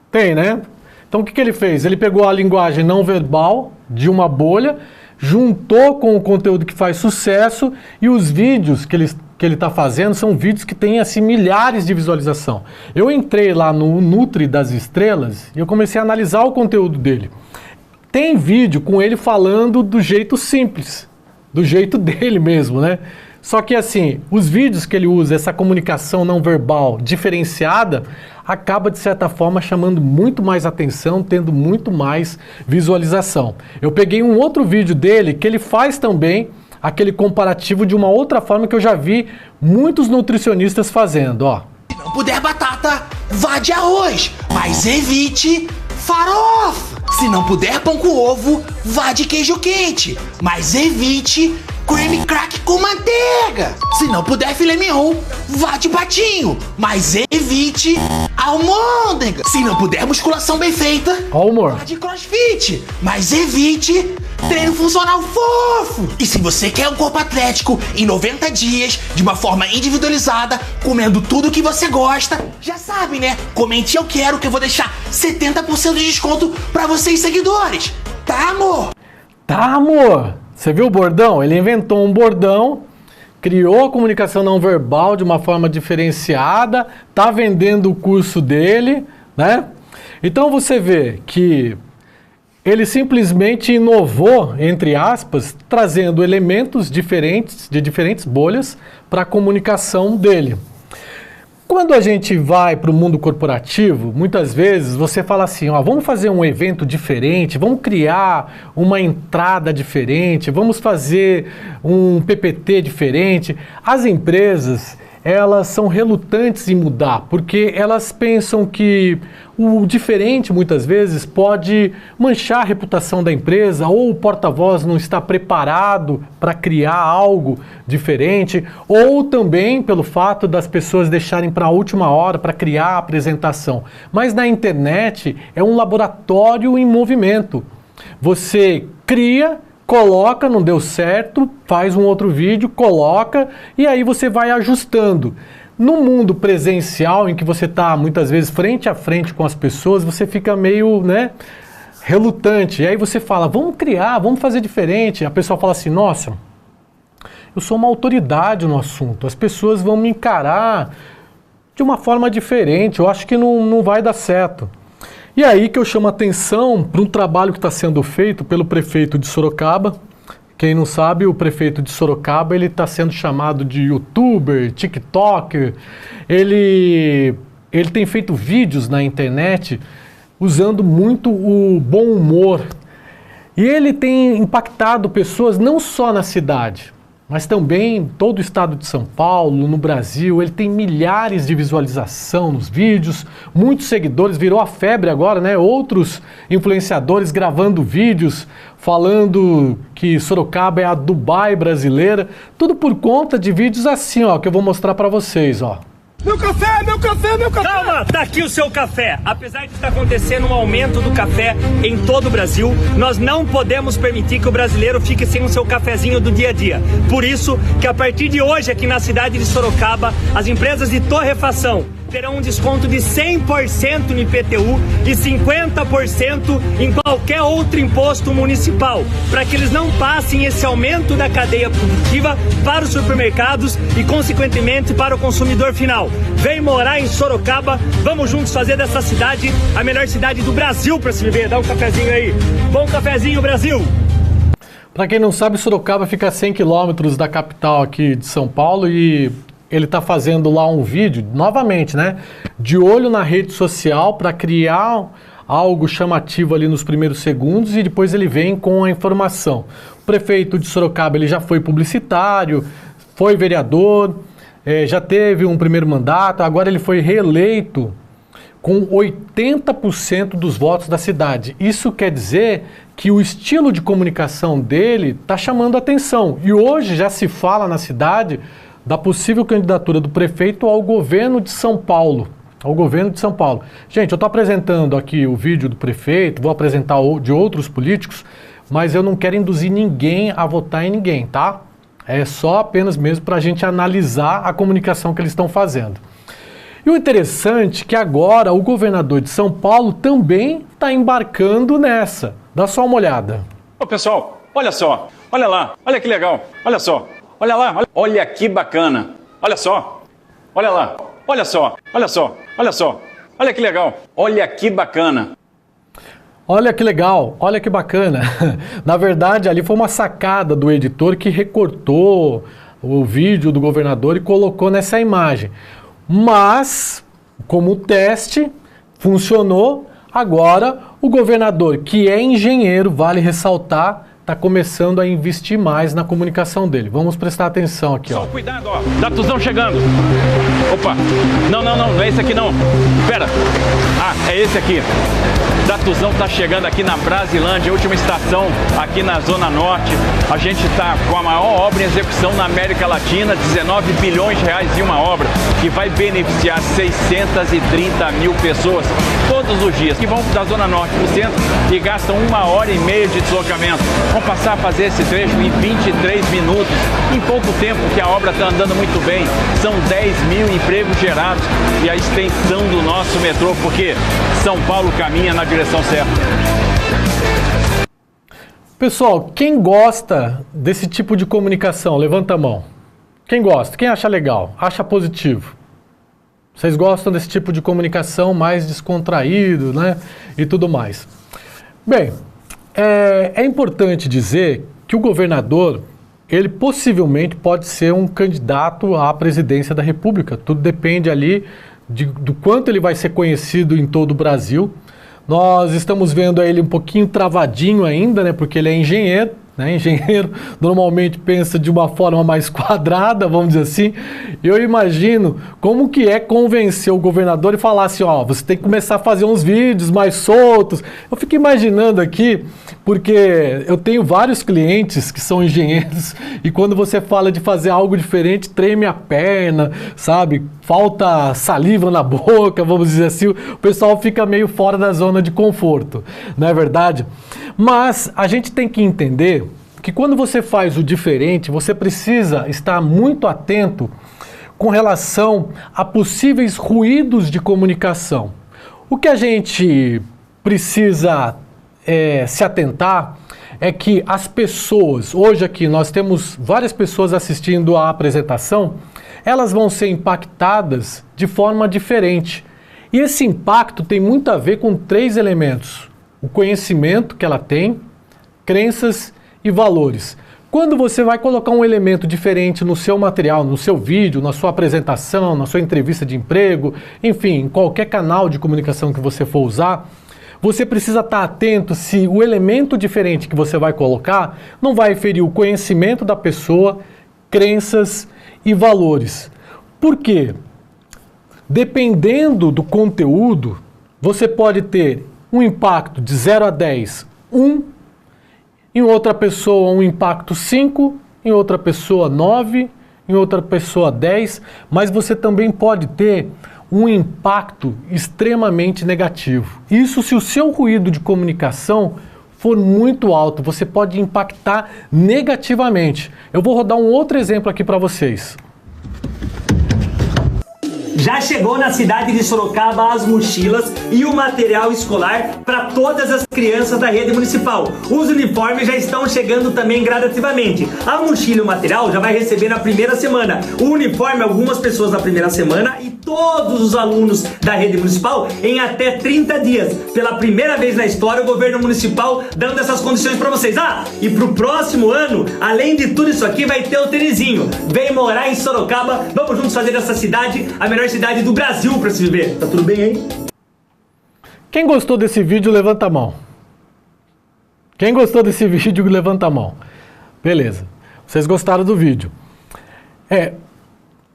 Tem, né? Então o que ele fez? Ele pegou a linguagem não verbal de uma bolha, juntou com o conteúdo que faz sucesso e os vídeos que ele está fazendo são vídeos que têm assim milhares de visualização. Eu entrei lá no Nutri das Estrelas e eu comecei a analisar o conteúdo dele. Tem vídeo com ele falando do jeito simples, do jeito dele mesmo, né? Só que assim, os vídeos que ele usa, essa comunicação não verbal diferenciada, acaba de certa forma chamando muito mais atenção, tendo muito mais visualização. Eu peguei um outro vídeo dele que ele faz também aquele comparativo de uma outra forma que eu já vi muitos nutricionistas fazendo, ó. Se não puder batata, vá de arroz, mas evite farofa. Se não puder pão com ovo, vá de queijo quente, mas evite cream crack com manteiga. Se não puder filé mignon, vá de patinho, mas evite almôndega. Se não puder musculação bem feita, vá de crossfit, mas evite treino funcional fofo. E se você quer um corpo atlético em 90 dias, de uma forma individualizada, comendo tudo que você gosta, já sabe, né? Comente eu quero que eu vou deixar 70% de desconto pra vocês seguidores. Tá, amor? Tá, amor? Você viu o bordão? Ele inventou um bordão, criou a comunicação não verbal de uma forma diferenciada, tá vendendo o curso dele, né? Então você vê que ele simplesmente inovou, entre aspas, trazendo elementos diferentes, de diferentes bolhas, para a comunicação dele. Quando a gente vai para o mundo corporativo, muitas vezes você fala assim, ó, vamos fazer um evento diferente, vamos criar uma entrada diferente, vamos fazer um PPT diferente. As empresas, elas são relutantes em mudar, porque elas pensam que o diferente, muitas vezes, pode manchar a reputação da empresa, ou o porta-voz não está preparado para criar algo diferente, ou também pelo fato das pessoas deixarem para a última hora para criar a apresentação. Mas na internet é um laboratório em movimento. Você cria, coloca, não deu certo, faz um outro vídeo, coloca e aí você vai ajustando. No mundo presencial, em que você está muitas vezes frente a frente com as pessoas, você fica meio, né, relutante. E aí você fala, vamos criar, vamos fazer diferente. A pessoa fala assim, nossa, eu sou uma autoridade no assunto, as pessoas vão me encarar de uma forma diferente, eu acho que não vai dar certo. E aí que eu chamo a atenção para um trabalho que está sendo feito pelo prefeito de Sorocaba. Quem não sabe, o prefeito de Sorocaba, ele está sendo chamado de youtuber, tiktoker. Ele tem feito vídeos na internet usando muito o bom humor. E ele tem impactado pessoas não só na cidade, mas também em todo o estado de São Paulo, no Brasil. Ele tem milhares de visualização nos vídeos, muitos seguidores, virou a febre agora, né? Outros influenciadores gravando vídeos, falando que Sorocaba é a Dubai brasileira, tudo por conta de vídeos assim, ó, que eu vou mostrar para vocês, ó. Meu café, meu café, meu café! Calma, tá aqui o seu café. Apesar de estar acontecendo um aumento do café em todo o Brasil, nós não podemos permitir que o brasileiro fique sem o seu cafezinho do dia a dia. Por isso que a partir de hoje aqui na cidade de Sorocaba, as empresas de torrefação terão um desconto de 100% no IPTU e 50% em qualquer outro imposto municipal, para que eles não passem esse aumento da cadeia produtiva para os supermercados e, consequentemente, para o consumidor final. Vem morar em Sorocaba, vamos juntos fazer dessa cidade a melhor cidade do Brasil para se viver. Dá um cafezinho aí. Bom cafezinho, Brasil! Para quem não sabe, Sorocaba fica a 100 quilômetros da capital aqui de São Paulo e ele está fazendo lá um vídeo, novamente, né, de olho na rede social para criar algo chamativo ali nos primeiros segundos e depois ele vem com a informação. O prefeito de Sorocaba, ele já foi publicitário, foi vereador, já teve um primeiro mandato, agora ele foi reeleito com 80% dos votos da cidade. Isso quer dizer que o estilo de comunicação dele está chamando a atenção. E hoje já se fala na cidade da possível candidatura do prefeito ao governo de São Paulo. Ao governo de São Paulo. Gente, eu estou apresentando aqui o vídeo do prefeito, vou apresentar o de outros políticos, mas eu não quero induzir ninguém a votar em ninguém, tá? É só apenas mesmo para a gente analisar a comunicação que eles estão fazendo. E o interessante é que agora o governador de São Paulo também está embarcando nessa. Dá só uma olhada. Ô pessoal, olha só, olha lá, olha que legal, olha só, olha lá, olha que bacana, olha só, olha lá, olha só, olha só, olha só, olha que legal, olha que bacana. Olha que legal, olha que bacana. Na verdade, ali foi uma sacada do editor que recortou o vídeo do governador e colocou nessa imagem. Mas, como teste, funcionou. Agora, o governador, que é engenheiro, vale ressaltar, está começando a investir mais na comunicação dele. Vamos prestar atenção aqui, ó. Cuidado, ó. Datuzão chegando. Opa. Não é esse aqui não. Pera. Ah, é esse aqui. Datuzão tá chegando aqui na Brasilândia, última estação aqui na Zona Norte. A gente tá com a maior obra em execução na América Latina, 19 bilhões de reais em uma obra que vai beneficiar 630 mil pessoas todos os dias, que vão da Zona Norte para o centro e gastam 1h30 de deslocamento. Vão passar a fazer esse trecho em 23 minutos, em pouco tempo, que a obra está andando muito bem. São 10 mil empregos gerados e a extensão do nosso metrô, porque São Paulo caminha na direção certa. Pessoal, quem gosta desse tipo de comunicação, levanta a mão. Quem gosta? Quem acha legal? Acha positivo? Vocês gostam desse tipo de comunicação mais descontraído, né? E tudo mais. Bem, é importante dizer que o governador, ele possivelmente pode ser um candidato à presidência da República. Tudo depende ali do quanto ele vai ser conhecido em todo o Brasil. Nós estamos vendo ele um pouquinho travadinho ainda, né? Porque ele é engenheiro. Né? Engenheiro normalmente pensa de uma forma mais quadrada, vamos dizer assim. Eu imagino como que é convencer o governador e falar assim, ó, você tem que começar a fazer uns vídeos mais soltos. Eu fico imaginando aqui, porque eu tenho vários clientes que são engenheiros e quando você fala de fazer algo diferente, treme a perna, sabe? Falta saliva na boca, vamos dizer assim. O pessoal fica meio fora da zona de conforto, não é verdade? Mas a gente tem que entender que quando você faz o diferente, você precisa estar muito atento com relação a possíveis ruídos de comunicação. O que a gente precisa se atentar é que as pessoas, hoje aqui nós temos várias pessoas assistindo à apresentação, elas vão ser impactadas de forma diferente. E esse impacto tem muito a ver com 3 elementos. O conhecimento que ela tem, crenças e valores. Quando você vai colocar um elemento diferente no seu material, no seu vídeo, na sua apresentação, na sua entrevista de emprego, enfim, em qualquer canal de comunicação que você for usar, você precisa estar atento se o elemento diferente que você vai colocar não vai ferir o conhecimento da pessoa, crenças e valores. Por quê? Dependendo do conteúdo, você pode ter um impacto de 0 a 10, 1, em outra pessoa um impacto 5, em outra pessoa 9, em outra pessoa 10, mas você também pode ter um impacto extremamente negativo. Isso se o seu ruído de comunicação for muito alto, você pode impactar negativamente. Eu vou rodar um outro exemplo aqui para vocês. Já chegou na cidade de Sorocaba as mochilas e o material escolar para todas as crianças da rede municipal. Os uniformes já estão chegando também gradativamente. A mochila e o material já vai receber na primeira semana. O uniforme, algumas pessoas na primeira semana e todos os alunos da rede municipal em até 30 dias. Pela primeira vez na história, o governo municipal dando essas condições para vocês. Ah, e pro próximo ano, além de tudo isso aqui, vai ter o tênisinho. Vem morar em Sorocaba, vamos juntos fazer dessa cidade a melhor cidade do Brasil para se viver. Tá tudo bem, hein? Quem gostou desse vídeo, levanta a mão. Quem gostou desse vídeo, levanta a mão. Beleza. Vocês gostaram do vídeo.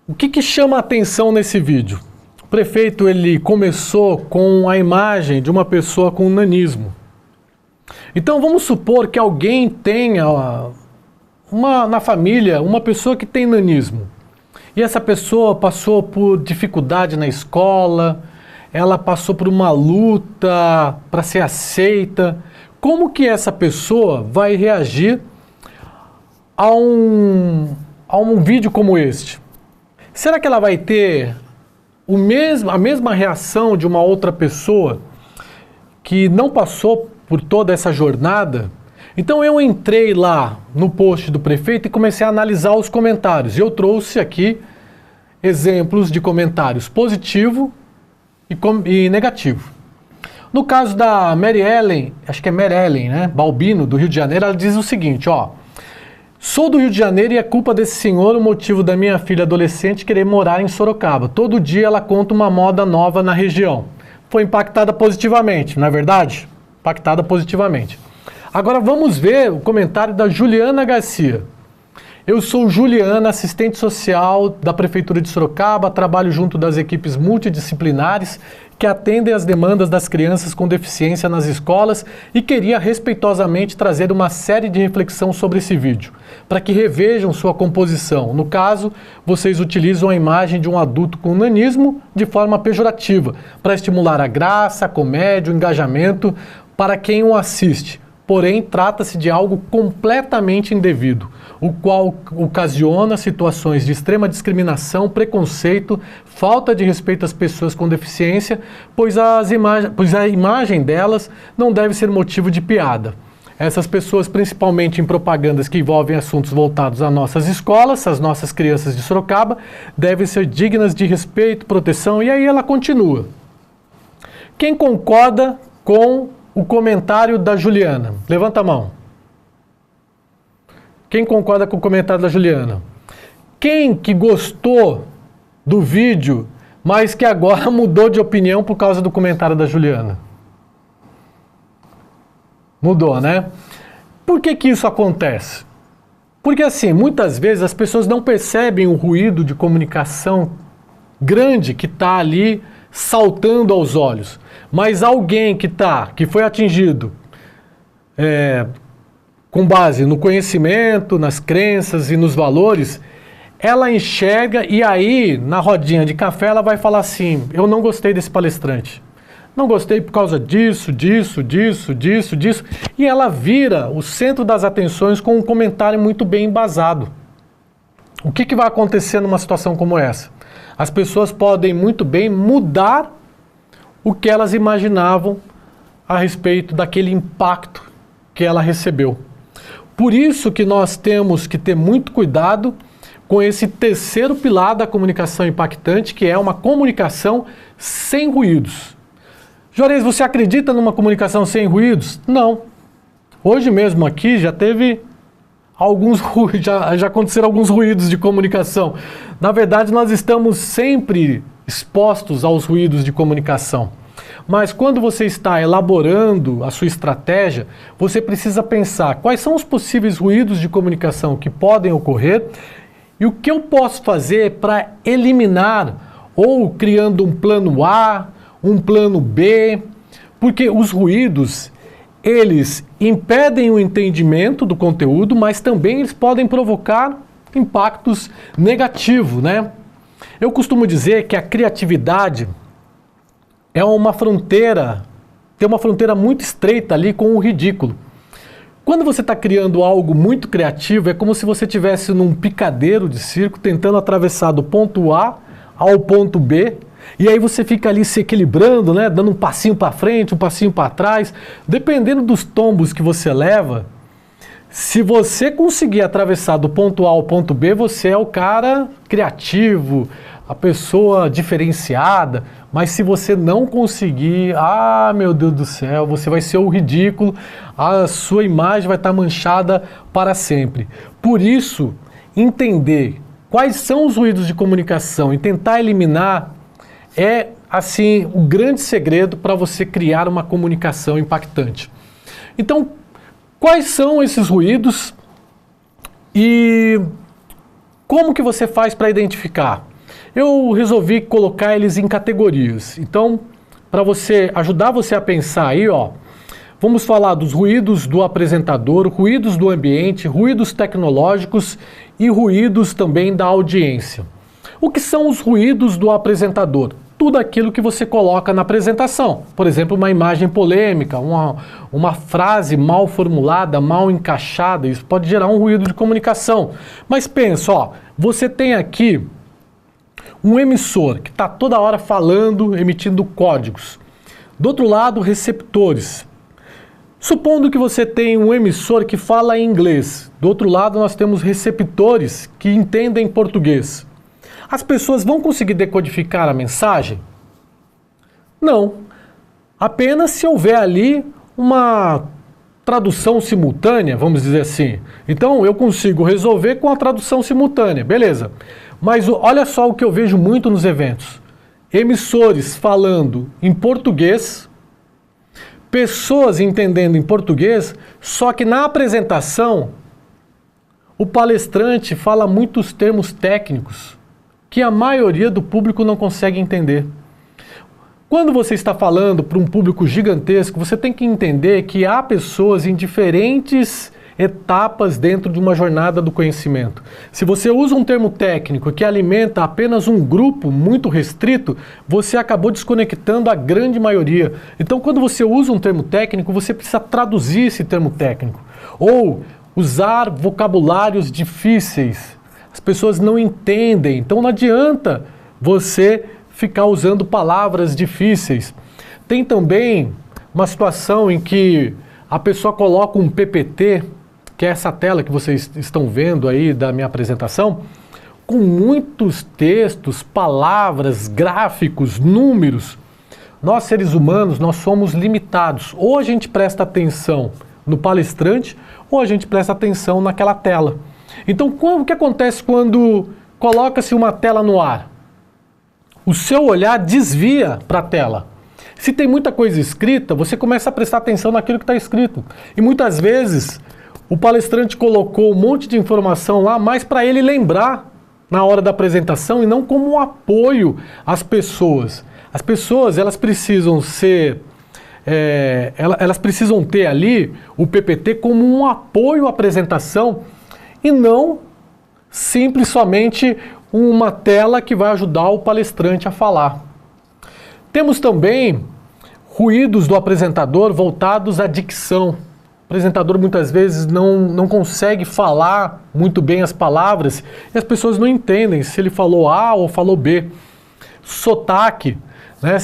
O que chama a atenção nesse vídeo? prefeito ele começou com a imagem de uma pessoa com nanismo. Então vamos supor que alguém tenha na família uma pessoa que tem nanismo. E essa pessoa passou por dificuldade na escola, ela passou por uma luta para ser aceita. Como que essa pessoa vai reagir a um vídeo como este? Será que ela vai ter a mesma reação de uma outra pessoa que não passou por toda essa jornada? Então eu entrei lá no post do prefeito e comecei a analisar os comentários. Eu trouxe aqui exemplos de comentários positivo e negativo. No caso da Mary Ellen, acho que é Mary Ellen, né? Balbino, do Rio de Janeiro, ela diz o seguinte, ó. Sou do Rio de Janeiro e é culpa desse senhor o motivo da minha filha adolescente querer morar em Sorocaba. Todo dia ela conta uma moda nova na região. Foi impactada positivamente, não é verdade? Impactada positivamente. Agora vamos ver o comentário da Juliana Garcia. Eu sou Juliana, assistente social da Prefeitura de Sorocaba, trabalho junto das equipes multidisciplinares que atendem às demandas das crianças com deficiência nas escolas e queria respeitosamente trazer uma série de reflexão sobre esse vídeo, para que revejam sua composição. No caso, vocês utilizam a imagem de um adulto com nanismo de forma pejorativa, para estimular a graça, a comédia, o engajamento para quem o assiste. Porém, trata-se de algo completamente indevido, o qual ocasiona situações de extrema discriminação, preconceito, falta de respeito às pessoas com deficiência, pois a imagem delas não deve ser motivo de piada. Essas pessoas, principalmente em propagandas que envolvem assuntos voltados às nossas escolas, às nossas crianças de Sorocaba, devem ser dignas de respeito, proteção, e aí ela continua. Quem concorda com o comentário da Juliana? Levanta a mão. Quem concorda com o comentário da Juliana? Quem que gostou do vídeo, mas que agora mudou de opinião por causa do comentário da Juliana? Mudou, né? Por que que isso acontece? Porque assim, muitas vezes as pessoas não percebem o ruído de comunicação grande que está ali saltando aos olhos. Mas alguém que foi atingido com base no conhecimento, nas crenças e nos valores, ela enxerga e aí, na rodinha de café, ela vai falar assim, eu não gostei desse palestrante. Não gostei por causa disso, e ela vira o centro das atenções com um comentário muito bem embasado. O que vai acontecer numa situação como essa? As pessoas podem muito bem mudar o que elas imaginavam a respeito daquele impacto que ela recebeu. Por isso que nós temos que ter muito cuidado com esse terceiro pilar da comunicação impactante, que é uma comunicação sem ruídos. Juarez, você acredita numa comunicação sem ruídos? Não. Hoje mesmo aqui já teve já aconteceram alguns ruídos de comunicação. Na verdade, nós estamos sempre expostos aos ruídos de comunicação. Mas quando você está elaborando a sua estratégia, você precisa pensar quais são os possíveis ruídos de comunicação que podem ocorrer e o que eu posso fazer para eliminar, ou criando um plano A, um plano B, porque os ruídos, eles impedem o entendimento do conteúdo, mas também eles podem provocar impactos negativos, né? Eu costumo dizer que a criatividade é uma fronteira, tem uma fronteira muito estreita ali com o ridículo. Quando você está criando algo muito criativo, é como se você estivesse num picadeiro de circo tentando atravessar do ponto A ao ponto B, e aí você fica ali se equilibrando, né? Dando um passinho para frente, um passinho para trás. Dependendo dos tombos que você leva, se você conseguir atravessar do ponto A ao ponto B, você é o cara criativo, a pessoa diferenciada. Mas se você não conseguir, meu Deus do céu, você vai ser o ridículo, a sua imagem vai estar manchada para sempre. Por isso, entender quais são os ruídos de comunicação e tentar eliminar é, assim, o grande segredo para você criar uma comunicação impactante. Então, quais são esses ruídos e como que você faz para identificar? Eu resolvi colocar eles em categorias. Então, para ajudar você a pensar aí, ó, vamos falar dos ruídos do apresentador, ruídos do ambiente, ruídos tecnológicos e ruídos também da audiência. O que são os ruídos do apresentador? Tudo aquilo que você coloca na apresentação. Por exemplo, uma imagem polêmica, uma frase mal formulada, mal encaixada, isso pode gerar um ruído de comunicação. Mas pensa, ó, você tem aqui um emissor que está toda hora falando, emitindo códigos. Do outro lado, receptores. Supondo que você tem um emissor que fala em inglês. Do outro lado, nós temos receptores que entendem português. As pessoas vão conseguir decodificar a mensagem? Não. Apenas se houver ali uma tradução simultânea, vamos dizer assim. Então, eu consigo resolver com a tradução simultânea, beleza. Mas olha só o que eu vejo muito nos eventos. Emissores falando em português, pessoas entendendo em português, só que na apresentação, o palestrante fala muitos termos técnicos que a maioria do público não consegue entender. Quando você está falando para um público gigantesco, você tem que entender que há pessoas em diferentes etapas dentro de uma jornada do conhecimento. Se você usa um termo técnico que alimenta apenas um grupo muito restrito, você acabou desconectando a grande maioria. Então, quando você usa um termo técnico, você precisa traduzir esse termo técnico. Ou usar vocabulários difíceis. As pessoas não entendem, então não adianta você ficar usando palavras difíceis. Tem também uma situação em que a pessoa coloca um PPT, que é essa tela que vocês estão vendo aí da minha apresentação, com muitos textos, palavras, gráficos, números. Nós, seres humanos, nós somos limitados. Ou a gente presta atenção no palestrante, ou a gente presta atenção naquela tela. Então, o que acontece quando coloca-se uma tela no ar? O seu olhar desvia para a tela. Se tem muita coisa escrita, você começa a prestar atenção naquilo que está escrito. E muitas vezes o palestrante colocou um monte de informação lá, mais para ele lembrar na hora da apresentação e não como um apoio às pessoas. As pessoas, elas precisam ser... elas precisam ter ali o PPT como um apoio à apresentação e não simples somente uma tela que vai ajudar o palestrante a falar. Temos também ruídos do apresentador voltados à dicção. O apresentador muitas vezes não consegue falar muito bem as palavras e as pessoas não entendem se ele falou A ou falou B. Sotaque, né?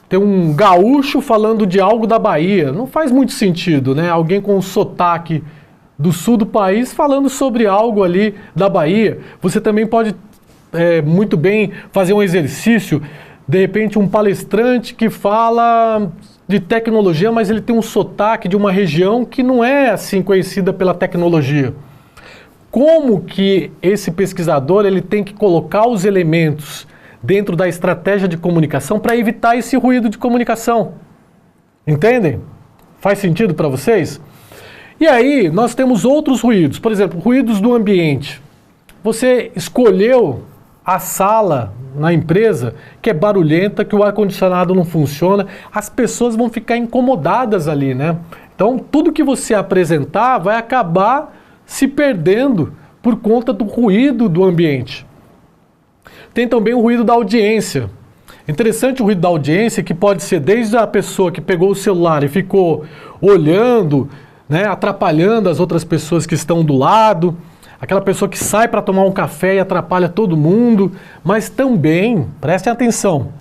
Tem um gaúcho falando de algo da Bahia, não faz muito sentido, né? Alguém com sotaque do sul do país falando sobre algo ali da Bahia. Você também pode muito bem fazer um exercício, de repente um palestrante que fala de tecnologia, mas ele tem um sotaque de uma região que não é assim conhecida pela tecnologia. Como que esse pesquisador ele tem que colocar os elementos dentro da estratégia de comunicação para evitar esse ruído de comunicação? Entendem? Faz sentido para vocês? E aí nós temos outros ruídos, por exemplo, ruídos do ambiente. Você escolheu a sala na empresa que é barulhenta, que o ar-condicionado não funciona, as pessoas vão ficar incomodadas ali, né? Então, tudo que você apresentar vai acabar se perdendo por conta do ruído do ambiente. Tem também o ruído da audiência. Interessante o ruído da audiência, que pode ser desde a pessoa que pegou o celular e ficou olhando, né, atrapalhando as outras pessoas que estão do lado, aquela pessoa que sai para tomar um café e atrapalha todo mundo, mas também, prestem atenção,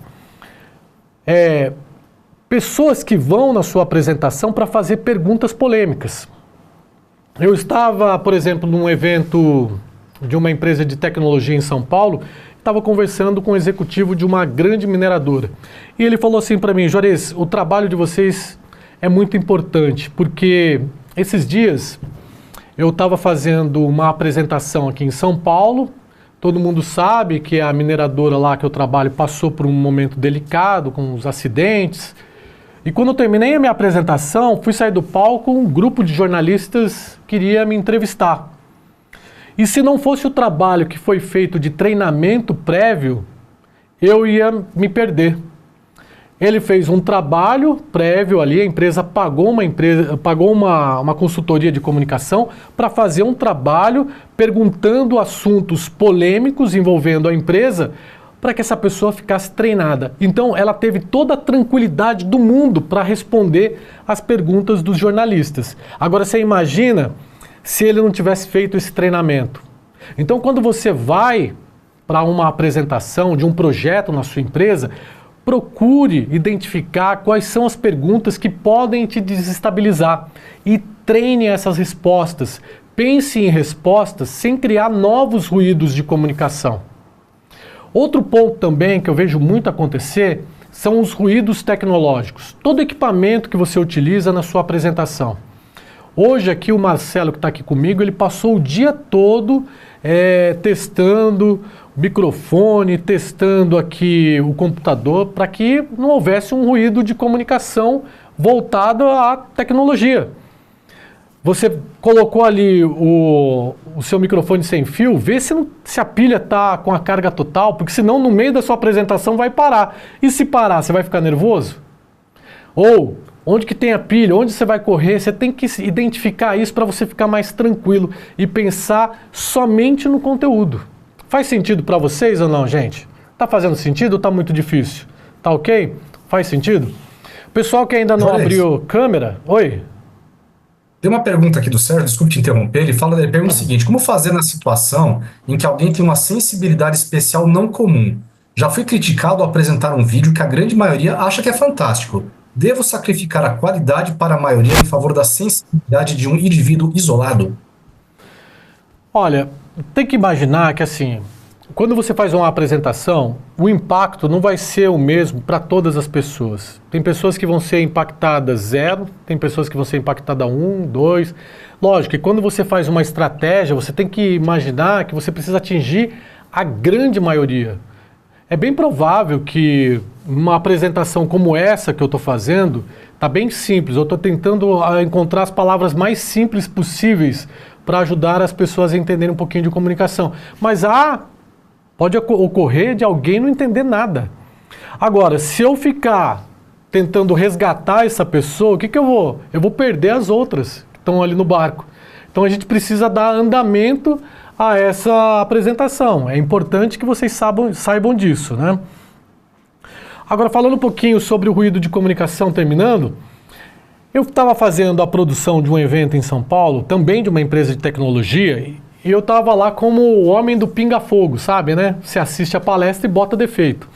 pessoas que vão na sua apresentação para fazer perguntas polêmicas. Eu estava, por exemplo, num evento de uma empresa de tecnologia em São Paulo, estava conversando com um executivo de uma grande mineradora. E ele falou assim para mim: Juarez, o trabalho de vocês é muito importante, porque esses dias eu estava fazendo uma apresentação aqui em São Paulo, todo mundo sabe que a mineradora lá que eu trabalho passou por um momento delicado, com os acidentes, e quando eu terminei a minha apresentação, fui sair do palco, um grupo de jornalistas queria me entrevistar. E se não fosse o trabalho que foi feito de treinamento prévio, eu ia me perder. Ele fez um trabalho prévio ali, a empresa pagou uma consultoria de comunicação para fazer um trabalho perguntando assuntos polêmicos envolvendo a empresa para que essa pessoa ficasse treinada. Então ela teve toda a tranquilidade do mundo para responder as perguntas dos jornalistas. Agora você imagina se ele não tivesse feito esse treinamento. Então quando você vai para uma apresentação de um projeto na sua empresa, procure identificar quais são as perguntas que podem te desestabilizar e treine essas respostas. Pense em respostas sem criar novos ruídos de comunicação. Outro ponto também que eu vejo muito acontecer são os ruídos tecnológicos. Todo equipamento que você utiliza na sua apresentação. Hoje aqui o Marcelo, que está aqui comigo, ele passou o dia todo testando o microfone, testando aqui o computador, para que não houvesse um ruído de comunicação voltado à tecnologia. Você colocou ali o seu microfone sem fio, vê se a pilha está com a carga total, porque senão no meio da sua apresentação vai parar. E se parar, você vai ficar nervoso? Ou onde que tem a pilha, onde você vai correr, você tem que identificar isso para você ficar mais tranquilo e pensar somente no conteúdo. Faz sentido para vocês ou não, gente? Tá fazendo sentido ou tá muito difícil? Tá ok? Faz sentido? Pessoal que ainda não abriu câmera, oi? Tem uma pergunta aqui do Sérgio, desculpe te interromper, ele pergunta o seguinte: como fazer na situação em que alguém tem uma sensibilidade especial não comum? Já fui criticado ao apresentar um vídeo que a grande maioria acha que é fantástico. Devo sacrificar a qualidade para a maioria em favor da sensibilidade de um indivíduo isolado? Olha, tem que imaginar que assim, quando você faz uma apresentação, o impacto não vai ser o mesmo para todas as pessoas. Tem pessoas que vão ser impactadas 0, tem pessoas que vão ser impactadas 1, 2. Lógico que quando você faz uma estratégia, você tem que imaginar que você precisa atingir a grande maioria. É bem provável que uma apresentação como essa que eu estou fazendo, está bem simples. Eu estou tentando encontrar as palavras mais simples possíveis para ajudar as pessoas a entenderem um pouquinho de comunicação. Mas pode ocorrer de alguém não entender nada. Agora, se eu ficar tentando resgatar essa pessoa, o que eu vou? Eu vou perder as outras que estão ali no barco. Então a gente precisa dar andamento a essa apresentação. É importante que vocês saibam disso, né? Agora, falando um pouquinho sobre o ruído de comunicação, terminando, eu estava fazendo a produção de um evento em São Paulo, também de uma empresa de tecnologia, e eu estava lá como o homem do pinga-fogo, sabe, né? Você assiste a palestra e bota defeito.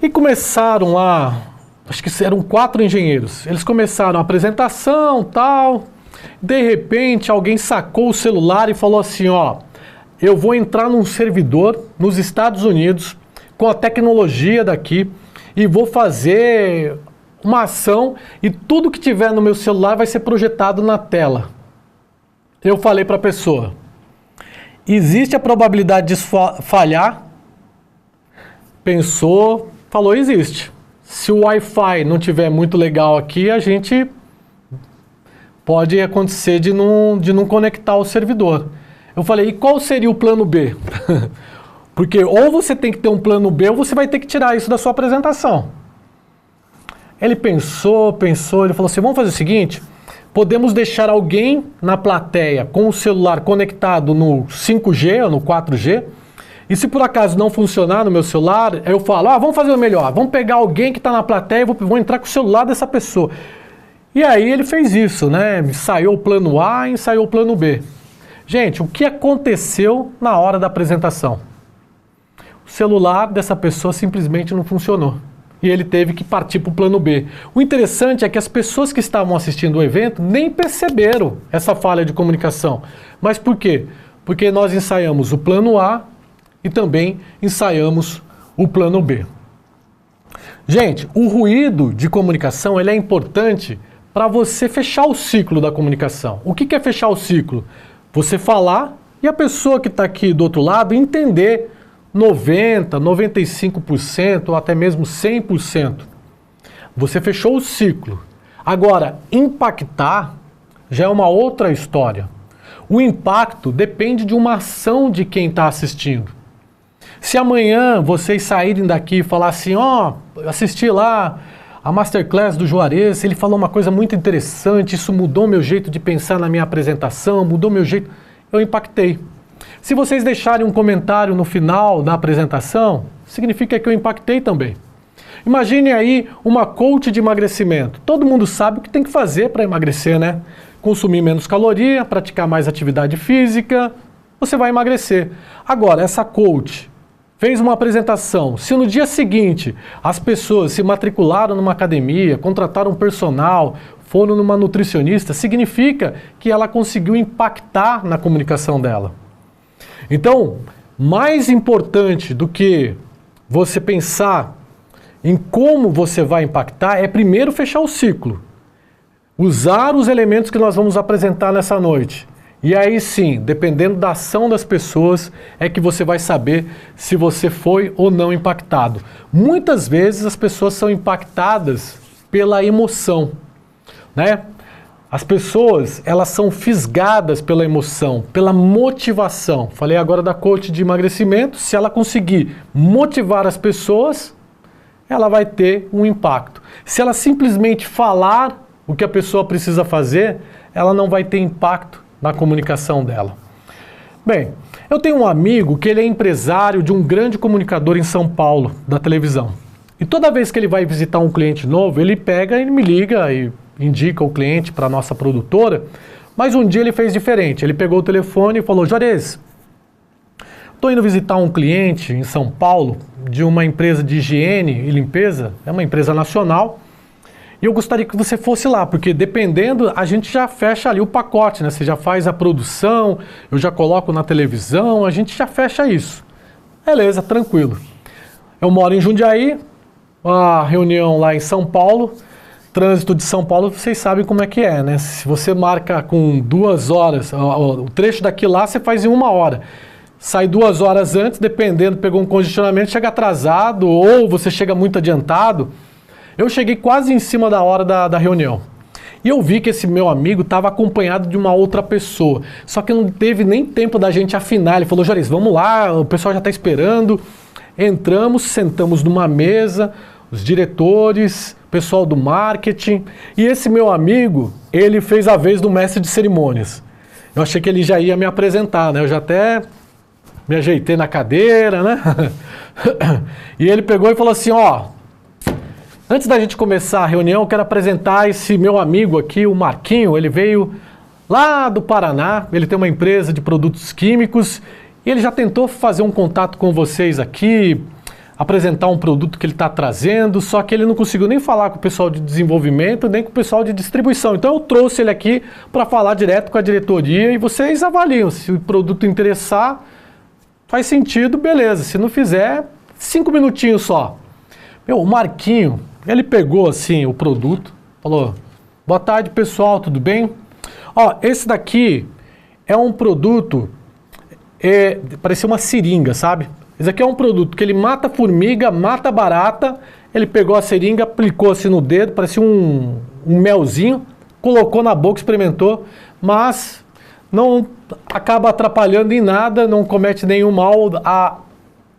E começaram lá, acho que eram 4 engenheiros, eles começaram a apresentação, tal. De repente, alguém sacou o celular e falou assim, ó, eu vou entrar num servidor nos Estados Unidos com a tecnologia daqui e vou fazer uma ação e tudo que tiver no meu celular vai ser projetado na tela. Eu falei para a pessoa, existe a probabilidade de falhar? Pensou, falou, existe. Se o Wi-Fi não tiver muito legal aqui, a gente pode acontecer de não conectar o servidor. Eu falei, e qual seria o plano B? Porque ou você tem que ter um plano B ou você vai ter que tirar isso da sua apresentação. Ele pensou, ele falou assim, vamos fazer o seguinte, podemos deixar alguém na plateia com o celular conectado no 5G ou no 4G, e se por acaso não funcionar no meu celular, eu falo, vamos fazer o melhor, vamos pegar alguém que está na plateia e vou entrar com o celular dessa pessoa. E aí ele fez isso, né? Ensaiou o plano A, ensaiou o plano B. Gente, o que aconteceu na hora da apresentação? O celular dessa pessoa simplesmente não funcionou. E ele teve que partir para o plano B. O interessante é que as pessoas que estavam assistindo o evento nem perceberam essa falha de comunicação. Mas por quê? Porque nós ensaiamos o plano A e também ensaiamos o plano B. Gente, o ruído de comunicação ele é importante para você fechar o ciclo da comunicação. O que é fechar o ciclo? Você falar e a pessoa que está aqui do outro lado entender 90%, 95% ou até mesmo 100%. Você fechou o ciclo. Agora, impactar já é uma outra história. O impacto depende de uma ação de quem está assistindo. Se amanhã vocês saírem daqui e falar assim, ó, assisti lá a Masterclass do Juarez, ele falou uma coisa muito interessante, isso mudou meu jeito de pensar na minha apresentação, mudou meu jeito, eu impactei. Se vocês deixarem um comentário no final da apresentação, significa que eu impactei também. Imagine aí uma coach de emagrecimento. Todo mundo sabe o que tem que fazer para emagrecer, né? Consumir menos caloria, praticar mais atividade física, você vai emagrecer. Agora, essa coach fez uma apresentação. Se no dia seguinte as pessoas se matricularam numa academia, contrataram um personal, foram numa nutricionista, significa que ela conseguiu impactar na comunicação dela. Então, mais importante do que você pensar em como você vai impactar é primeiro fechar o ciclo. Usar os elementos que nós vamos apresentar nessa noite. E aí sim, dependendo da ação das pessoas, é que você vai saber se você foi ou não impactado. Muitas vezes as pessoas são impactadas pela emoção, né? As pessoas, elas são fisgadas pela emoção, pela motivação. Falei agora da coach de emagrecimento, se ela conseguir motivar as pessoas, ela vai ter um impacto. Se ela simplesmente falar o que a pessoa precisa fazer, ela não vai ter impacto na comunicação dela. Bem, eu tenho um amigo que ele é empresário de um grande comunicador em São Paulo, da televisão. E toda vez que ele vai visitar um cliente novo, ele pega e me liga e indica o cliente para a nossa produtora, mas um dia ele fez diferente. Ele pegou o telefone e falou, Juarez, estou indo visitar um cliente em São Paulo de uma empresa de higiene e limpeza, é uma empresa nacional, e eu gostaria que você fosse lá, porque dependendo, a gente já fecha ali o pacote, né? Você já faz a produção, eu já coloco na televisão, a gente já fecha isso. Beleza, tranquilo. Eu moro em Jundiaí, a reunião lá em São Paulo, trânsito de São Paulo, vocês sabem como é que é, né? Se você marca com 2 horas, o trecho daqui lá você faz em 1 hora. Sai 2 horas antes, dependendo, pegou um congestionamento, chega atrasado ou você chega muito adiantado. Eu cheguei quase em cima da hora da reunião. E eu vi que esse meu amigo estava acompanhado de uma outra pessoa. Só que não teve nem tempo da gente afinar. Ele falou, Juarez, vamos lá, o pessoal já está esperando. Entramos, sentamos numa mesa, os diretores, pessoal do marketing. E esse meu amigo, ele fez a vez do mestre de cerimônias. Eu achei que ele já ia me apresentar, né? Eu já até me ajeitei na cadeira, né? E ele pegou e falou assim, ó, antes da gente começar a reunião, eu quero apresentar esse meu amigo aqui, o Marquinho. Ele veio lá do Paraná, ele tem uma empresa de produtos químicos e ele já tentou fazer um contato com vocês aqui, apresentar um produto que ele está trazendo, só que ele não conseguiu nem falar com o pessoal de desenvolvimento, nem com o pessoal de distribuição. Então eu trouxe ele aqui para falar direto com a diretoria e vocês avaliam. Se o produto interessar, faz sentido, beleza. Se não fizer, 5 minutinhos só. Meu, o Marquinho, ele pegou assim o produto, falou, boa tarde pessoal, tudo bem? Ó, esse daqui é um produto, parecia uma seringa, sabe? Esse aqui é um produto que ele mata formiga, mata barata. Ele pegou a seringa, aplicou assim no dedo, parecia um melzinho, colocou na boca, experimentou, mas não acaba atrapalhando em nada, não comete nenhum mal a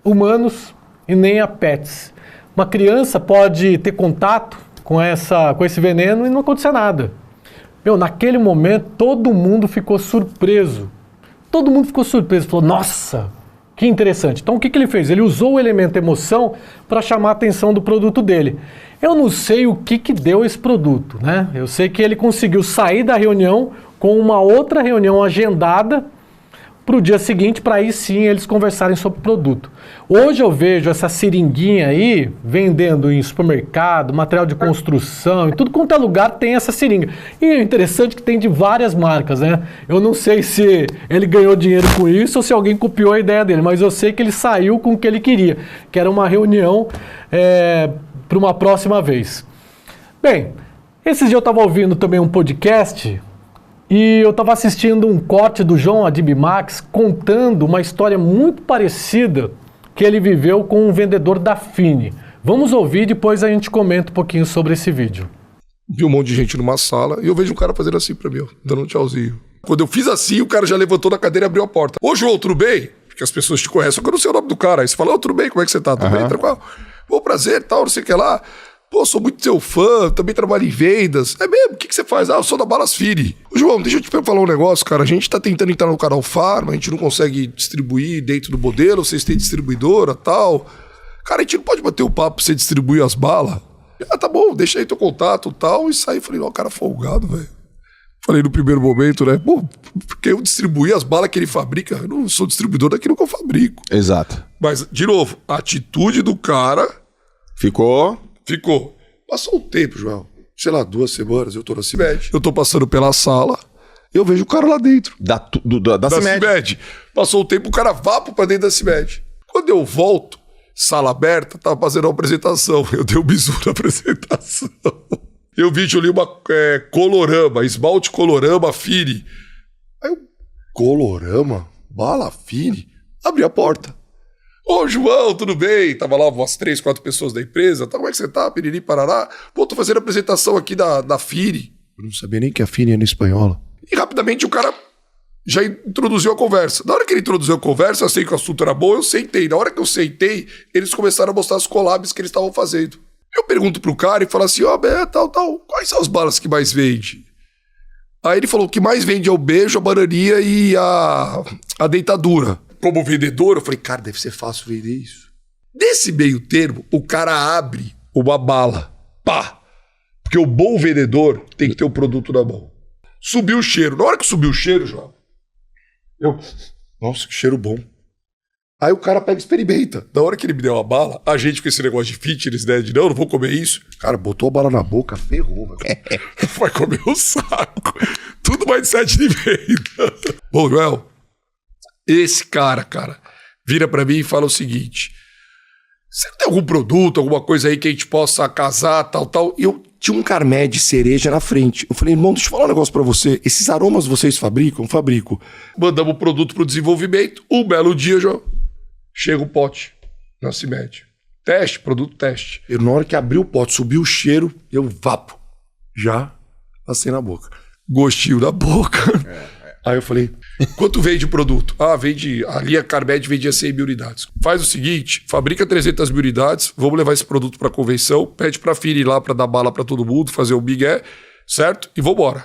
humanos e nem a pets. Uma criança pode ter contato com esse veneno e não acontecer nada. Meu, naquele momento todo mundo ficou surpreso. Todo mundo ficou surpreso, falou, nossa, que interessante. Então o que ele fez? Ele usou o elemento emoção para chamar a atenção do produto dele. Eu não sei o que deu esse produto, né? Eu sei que ele conseguiu sair da reunião com uma outra reunião agendada para o dia seguinte, para aí sim eles conversarem sobre o produto. Hoje eu vejo essa seringuinha aí vendendo em supermercado, material de construção, em tudo quanto é lugar tem essa seringa. E é interessante que tem de várias marcas, né? Eu não sei se ele ganhou dinheiro com isso ou se alguém copiou a ideia dele, mas eu sei que ele saiu com o que ele queria, que era uma reunião para uma próxima vez. Bem, esses dias eu estava ouvindo também um podcast e eu estava assistindo um corte do João Adib Max contando uma história muito parecida que ele viveu com um vendedor da Fini. Vamos ouvir, depois a gente comenta um pouquinho sobre esse vídeo. Vi um monte de gente numa sala e eu vejo um cara fazendo assim pra mim, ó, dando um tchauzinho. Quando eu fiz assim, o cara já levantou da cadeira e abriu a porta. Ô João, tudo bem? porque as pessoas te conhecem, só que eu não sei o nome do cara. Aí você fala, tudo bem, como é que você tá? Tudo bem, tranquilo? Bom, prazer, tal, não sei o que lá. Pô, sou muito seu fã, também trabalho em vendas. É mesmo? O que você faz? Eu sou da Balas Fini. João, deixa eu te falar um negócio, cara. A gente tá tentando entrar no canal Farma, a gente não consegue distribuir dentro do modelo, vocês têm distribuidora e tal. Cara, a gente não pode bater o papo pra você distribuir as balas? Tá bom, deixa aí teu contato e tal. E saí, falei, ó, cara folgado, velho. Falei no primeiro momento, né? Pô, porque eu distribuí as balas que ele fabrica. Eu não sou distribuidor daquilo que eu fabrico. Exato. Mas, de novo, a atitude do cara... Ficou. Passou um tempo, João. Sei lá, 2 semanas, eu tô na CIMED. Eu tô passando pela sala, eu vejo o cara lá dentro. Da CIMED. Passou um tempo, o cara vapo pra dentro da CIMED. Quando eu volto, sala aberta, tava fazendo uma apresentação. Eu dei um bisu na apresentação. Eu vi ali uma colorama, esmalte colorama Fini. Aí eu, colorama? Bala Fini? Abri a porta. Ô, João, tudo bem? Tava lá umas 3, 4 pessoas da empresa. Tá, como é que você tá? Piriri, parará. Pô, tô fazendo a apresentação aqui da Fini. Eu não sabia nem que a Fini era espanhola. E rapidamente o cara já introduziu a conversa. Na hora que ele introduziu a conversa, eu sei que o assunto era bom, eu sentei. Na hora que eu sentei, eles começaram a mostrar as collabs que eles estavam fazendo. Eu pergunto pro cara e falo assim, tal, quais são as balas que mais vende? Aí ele falou, o que mais vende é o beijo, a bananinha e a deitadura. Como vendedor, eu falei, cara, deve ser fácil vender isso. Nesse meio termo, o cara abre uma bala. Pá! Porque o bom vendedor tem que ter o produto na mão. Subiu o cheiro. Na hora que subiu o cheiro, João, nossa, que cheiro bom. Aí o cara pega e experimenta. Na hora que ele me deu a bala, a gente com esse negócio de fitness, né? De não vou comer isso. Cara, botou a bala na boca, ferrou. Vai comer um saco. Tudo mais de 7 de venda. Bom, Joel, esse cara, vira pra mim e fala o seguinte: você não tem algum produto, alguma coisa aí que a gente possa casar, tal? E eu tinha um carmé de cereja na frente. Eu falei, irmão, deixa eu falar um negócio pra você. Esses aromas vocês fabricam? Fabrico. Mandamos o produto pro desenvolvimento. Um belo dia, já chega o pote na CIMED. Teste, produto teste. Eu, na hora que abri o pote, subiu o cheiro, eu vapo. Já passei na boca. Gostinho na boca. Aí eu falei, quanto vende o produto? Vende, a linha Carmed vendia 100 mil unidades. Faz o seguinte, fabrica 300 mil unidades, vamos levar esse produto pra convenção, pede pra Fini ir lá pra dar bala pra todo mundo, fazer o migué, certo? E vambora.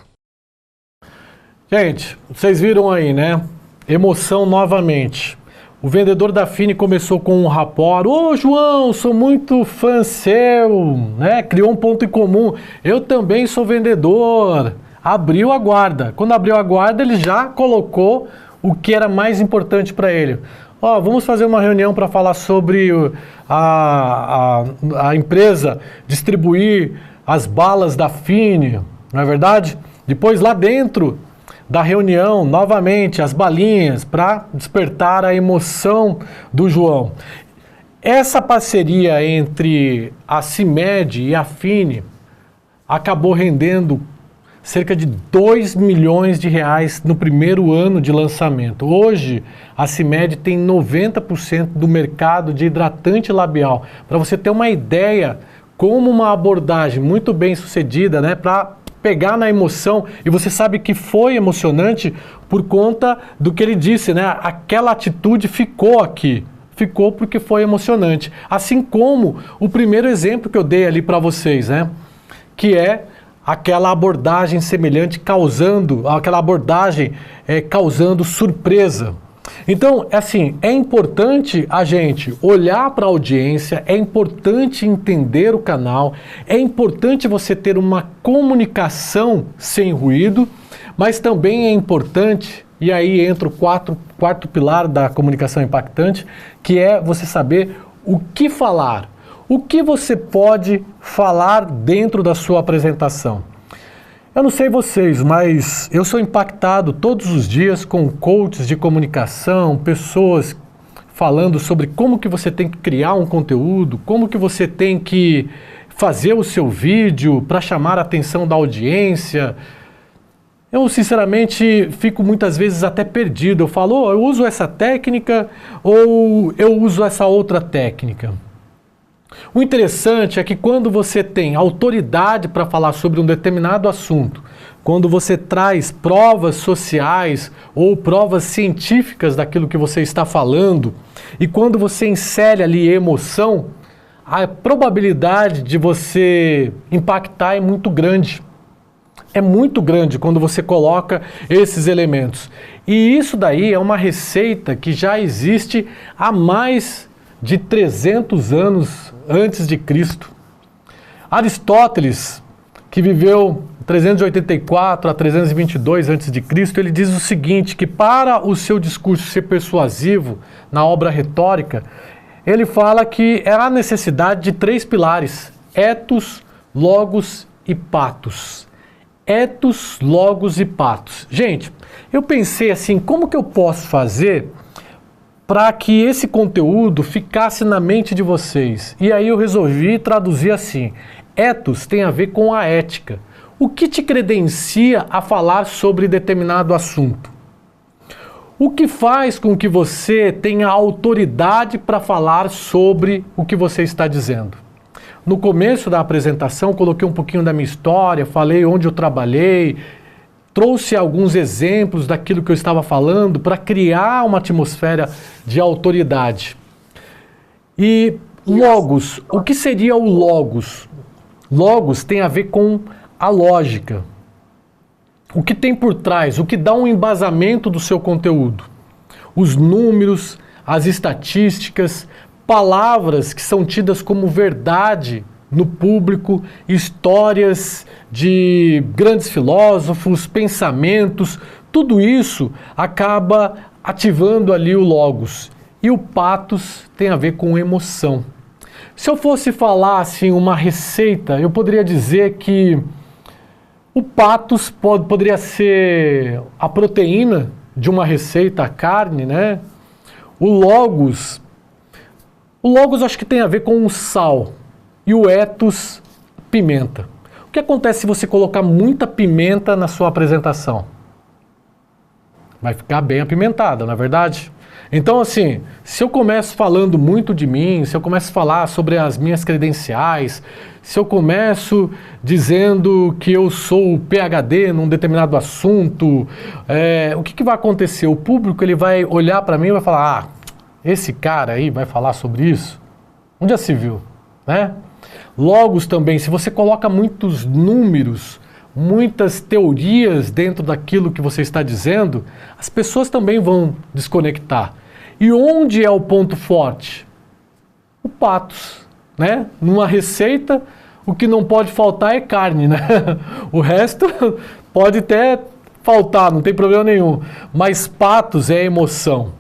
Gente, vocês viram aí, né? Emoção novamente. O vendedor da Fini começou com um rapport. Ô, João, sou muito fã seu, né? Criou um ponto em comum. Eu também sou vendedor. Abriu a guarda. Quando abriu a guarda, ele já colocou o que era mais importante para ele. Vamos fazer uma reunião para falar sobre a empresa distribuir as balas da Fini, não é verdade? Depois, lá dentro da reunião, novamente, as balinhas para despertar a emoção do João. Essa parceria entre a CIMED e a Fini acabou rendendo cerca de 2 milhões de reais no primeiro ano de lançamento. Hoje, a CIMED tem 90% do mercado de hidratante labial. Para você ter uma ideia, como uma abordagem muito bem sucedida, né, para pegar na emoção, e você sabe que foi emocionante por conta do que ele disse, né? Aquela atitude ficou aqui. Ficou porque foi emocionante. Assim como o primeiro exemplo que eu dei ali para vocês, né? Que é aquela abordagem semelhante causando surpresa. Então, assim, é importante a gente olhar para a audiência, é importante entender o canal, é importante você ter uma comunicação sem ruído, mas também é importante, e aí entra o quarto pilar da comunicação impactante, que é você saber o que falar. O que você pode falar dentro da sua apresentação? Eu não sei vocês, mas eu sou impactado todos os dias com coaches de comunicação, pessoas falando sobre como que você tem que criar um conteúdo, como que você tem que fazer o seu vídeo para chamar a atenção da audiência. Eu, sinceramente, fico muitas vezes até perdido. Eu falo, eu uso essa técnica ou eu uso essa outra técnica. O interessante é que quando você tem autoridade para falar sobre um determinado assunto, quando você traz provas sociais ou provas científicas daquilo que você está falando, e quando você insere ali emoção, a probabilidade de você impactar é muito grande. É muito grande quando você coloca esses elementos. E isso daí é uma receita que já existe há mais de 300 anos antes de Cristo. Aristóteles, que viveu 384 a 322 a.C., ele diz o seguinte, que para o seu discurso ser persuasivo na obra retórica, ele fala que há necessidade de 3 pilares, ethos, logos e pathos. Ethos, logos e pathos. Gente, eu pensei assim, como que eu posso fazer para que esse conteúdo ficasse na mente de vocês? E aí eu resolvi traduzir assim, ethos tem a ver com a ética. O que te credencia a falar sobre determinado assunto? O que faz com que você tenha autoridade para falar sobre o que você está dizendo? No começo da apresentação, coloquei um pouquinho da minha história, falei onde eu trabalhei, trouxe alguns exemplos daquilo que eu estava falando para criar uma atmosfera de autoridade. E logos, o que seria o logos? Logos tem a ver com a lógica. O que tem por trás, o que dá um embasamento do seu conteúdo. Os números, as estatísticas, palavras que são tidas como verdade no público, histórias de grandes filósofos, pensamentos, tudo isso acaba ativando ali o logos. E o pathos tem a ver com emoção. Se eu fosse falar assim uma receita, eu poderia dizer que o pathos poderia ser a proteína de uma receita, a carne, né? O logos acho que tem a ver com o sal. E o ethos, pimenta. O que acontece se você colocar muita pimenta na sua apresentação? Vai ficar bem apimentada, não é verdade? Então, assim, se eu começo falando muito de mim, se eu começo a falar sobre as minhas credenciais, se eu começo dizendo que eu sou PhD num determinado assunto, o que vai acontecer? O público ele vai olhar para mim e vai falar, esse cara aí vai falar sobre isso? Onde já se viu, né? Logos também, se você coloca muitos números, muitas teorias dentro daquilo que você está dizendo, as pessoas também vão desconectar. E onde é o ponto forte? O pathos, né? Numa receita, o que não pode faltar é carne, né? O resto pode até faltar, não tem problema nenhum. Mas pathos é emoção.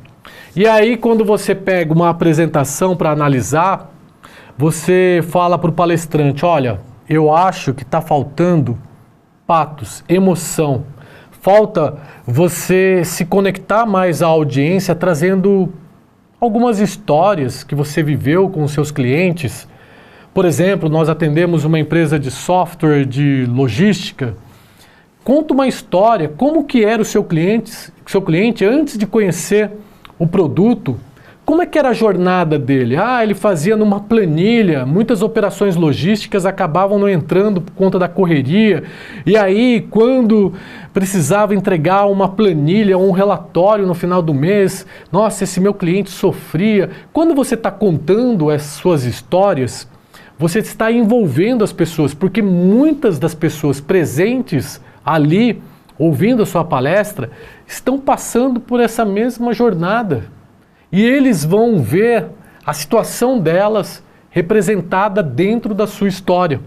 E aí, quando você pega uma apresentação para analisar, você fala para o palestrante, olha, eu acho que está faltando pathos, emoção. Falta você se conectar mais à audiência, trazendo algumas histórias que você viveu com os seus clientes. Por exemplo, nós atendemos uma empresa de software de logística. Conta uma história, como que era o seu cliente antes de conhecer o produto. Como é que era a jornada dele? Ele fazia numa planilha, muitas operações logísticas acabavam não entrando por conta da correria. E aí, quando precisava entregar uma planilha ou um relatório no final do mês, nossa, esse meu cliente sofria. Quando você está contando as suas histórias, você está envolvendo as pessoas, porque muitas das pessoas presentes ali, ouvindo a sua palestra, estão passando por essa mesma jornada. E eles vão ver a situação delas representada dentro da sua história.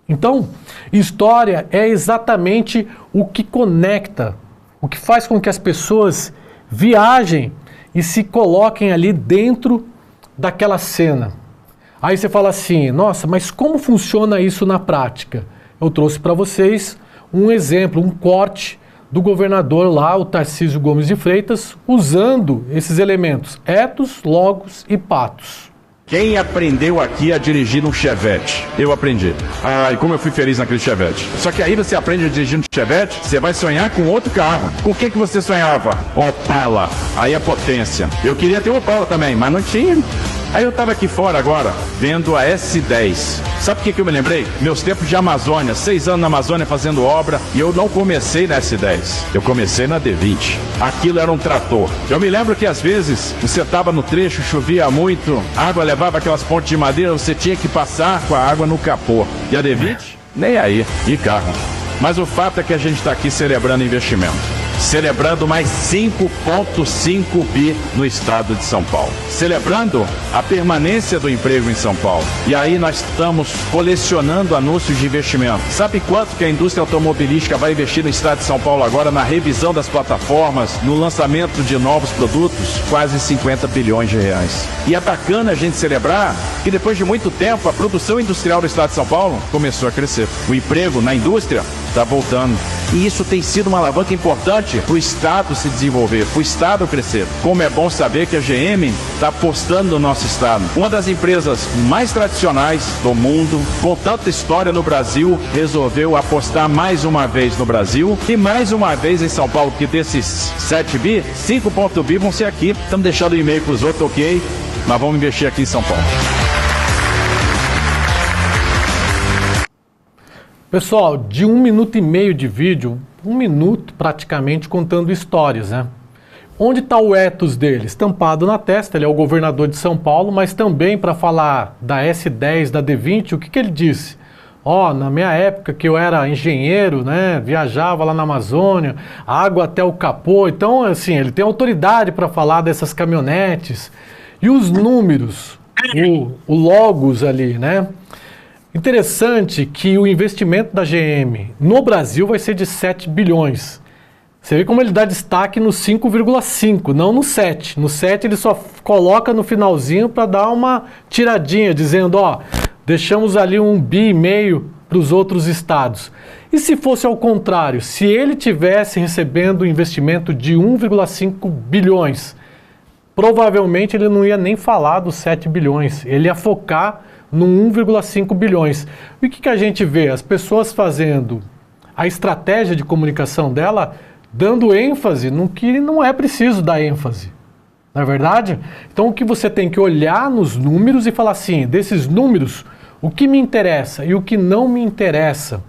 Então, história é exatamente o que conecta, o que faz com que as pessoas viajem e se coloquem ali dentro daquela cena. Aí você fala assim, nossa, mas como funciona isso na prática? Eu trouxe para vocês um exemplo, um corte do governador lá, o Tarcísio Gomes de Freitas, usando esses elementos, ethos, logos e pathos. Quem aprendeu aqui a dirigir um Chevette? Eu aprendi. E como eu fui feliz naquele Chevette. Só que aí você aprende a dirigir um Chevette, você vai sonhar com outro carro. Com o que você sonhava? Opala. Aí a potência. Eu queria ter o Opala também, mas não tinha. Aí eu tava aqui fora agora, vendo a S10. Sabe o que eu me lembrei? Meus tempos de Amazônia, 6 anos na Amazônia fazendo obra, e eu não comecei na S10, eu comecei na D20. Aquilo era um trator. Eu me lembro que às vezes você tava no trecho, chovia muito, a água levava aquelas pontes de madeira, você tinha que passar com a água no capô. E a D20? Nem aí, e carro. Mas o fato é que a gente está aqui celebrando investimento. Celebrando mais 5,5 bi no estado de São Paulo. Celebrando a permanência do emprego em São Paulo. E aí nós estamos colecionando anúncios de investimento. Sabe quanto que a indústria automobilística vai investir no estado de São Paulo agora na revisão das plataformas, no lançamento de novos produtos? Quase 50 bilhões de reais. E é bacana a gente celebrar que depois de muito tempo a produção industrial do estado de São Paulo começou a crescer. O emprego na indústria está voltando. E isso tem sido uma alavanca importante para o Estado se desenvolver, para o Estado crescer. Como é bom saber que a GM está apostando no nosso Estado. Uma das empresas mais tradicionais do mundo, com tanta história no Brasil, resolveu apostar mais uma vez no Brasil e mais uma vez em São Paulo, porque desses 7 bi, 5 bi vão ser aqui. Estamos deixando o e-mail para os outros, ok? Mas vamos investir aqui em São Paulo. Pessoal, de 1 minuto e meio de vídeo, 1 minuto praticamente contando histórias, né? Onde está o ethos dele? Estampado na testa, ele é o governador de São Paulo, mas também para falar da S10, da D20, o que ele disse? Na minha época que eu era engenheiro, né, viajava lá na Amazônia, água até o capô, então assim, ele tem autoridade para falar dessas caminhonetes. E os números, o logos ali, né? Interessante que o investimento da GM no Brasil vai ser de 7 bilhões. Você vê como ele dá destaque no 5,5, não no 7. No 7 ele só coloca no finalzinho para dar uma tiradinha, dizendo, deixamos ali 1,5 bi para os outros estados. E se fosse ao contrário, se ele tivesse recebendo um investimento de 1,5 bilhões, provavelmente ele não ia nem falar dos 7 bilhões, ele ia focar no 1,5 bilhões. E o que a gente vê? As pessoas fazendo a estratégia de comunicação dela, dando ênfase no que não é preciso dar ênfase. Não é verdade? Então o que você tem que olhar nos números e falar assim, desses números, o que me interessa e o que não me interessa.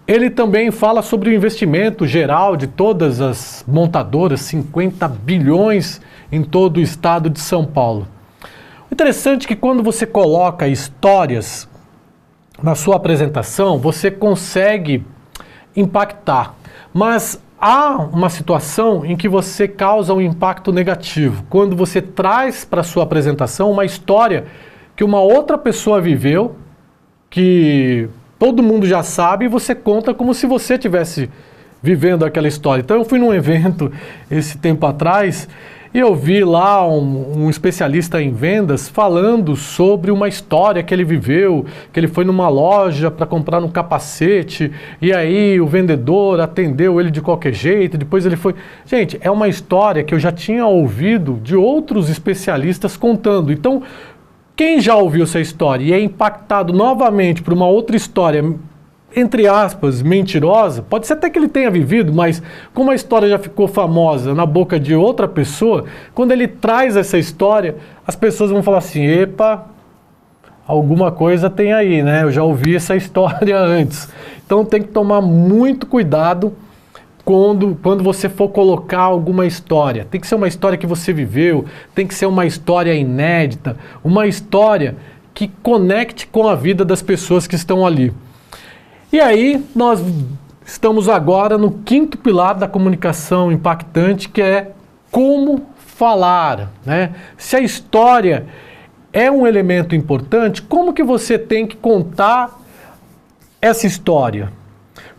Ele também fala sobre o investimento geral de todas as montadoras, 50 bilhões em todo o estado de São Paulo. Interessante que quando você coloca histórias na sua apresentação, você consegue impactar. Mas há uma situação em que você causa um impacto negativo. Quando você traz para a sua apresentação uma história que uma outra pessoa viveu, que todo mundo já sabe, e você conta como se você estivesse vivendo aquela história. Então eu fui num evento esse tempo atrás, e eu vi lá um especialista em vendas falando sobre uma história que ele viveu, que ele foi numa loja para comprar um capacete, e aí o vendedor atendeu ele de qualquer jeito, depois ele foi... Gente, é uma história que eu já tinha ouvido de outros especialistas contando. Então, quem já ouviu essa história e é impactado novamente por uma outra história, entre aspas, mentirosa, pode ser até que ele tenha vivido, mas como a história já ficou famosa na boca de outra pessoa, quando ele traz essa história, as pessoas vão falar assim, epa, alguma coisa tem aí, né? Eu já ouvi essa história antes. Então tem que tomar muito cuidado quando você for colocar alguma história. Tem que ser uma história que você viveu, tem que ser uma história inédita, uma história que conecte com a vida das pessoas que estão ali. E aí, nós estamos agora no 5º pilar da comunicação impactante, que é como falar, né? Se a história é um elemento importante, como que você tem que contar essa história?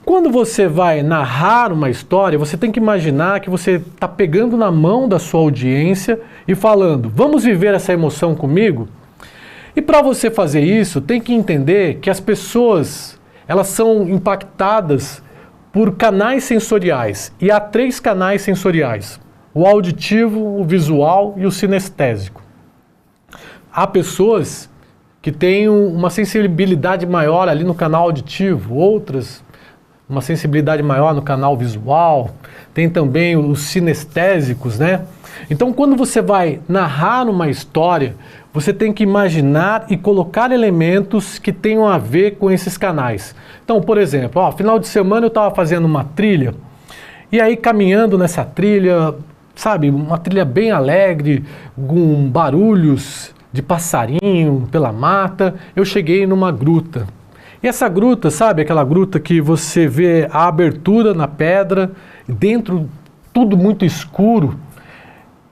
Quando você vai narrar uma história, você tem que imaginar que você está pegando na mão da sua audiência e falando, vamos viver essa emoção comigo? E para você fazer isso, tem que entender que as pessoas... elas são impactadas por canais sensoriais, e há 3 canais sensoriais, o auditivo, o visual e o sinestésico. Há pessoas que têm uma sensibilidade maior ali no canal auditivo, outras uma sensibilidade maior no canal visual, tem também os sinestésicos, né? Então, quando você vai narrar uma história, você tem que imaginar e colocar elementos que tenham a ver com esses canais. Então, por exemplo, final de semana eu estava fazendo uma trilha, e aí caminhando nessa trilha, sabe, uma trilha bem alegre, com barulhos de passarinho pela mata, eu cheguei numa gruta. E essa gruta, sabe, aquela gruta que você vê a abertura na pedra, dentro tudo muito escuro.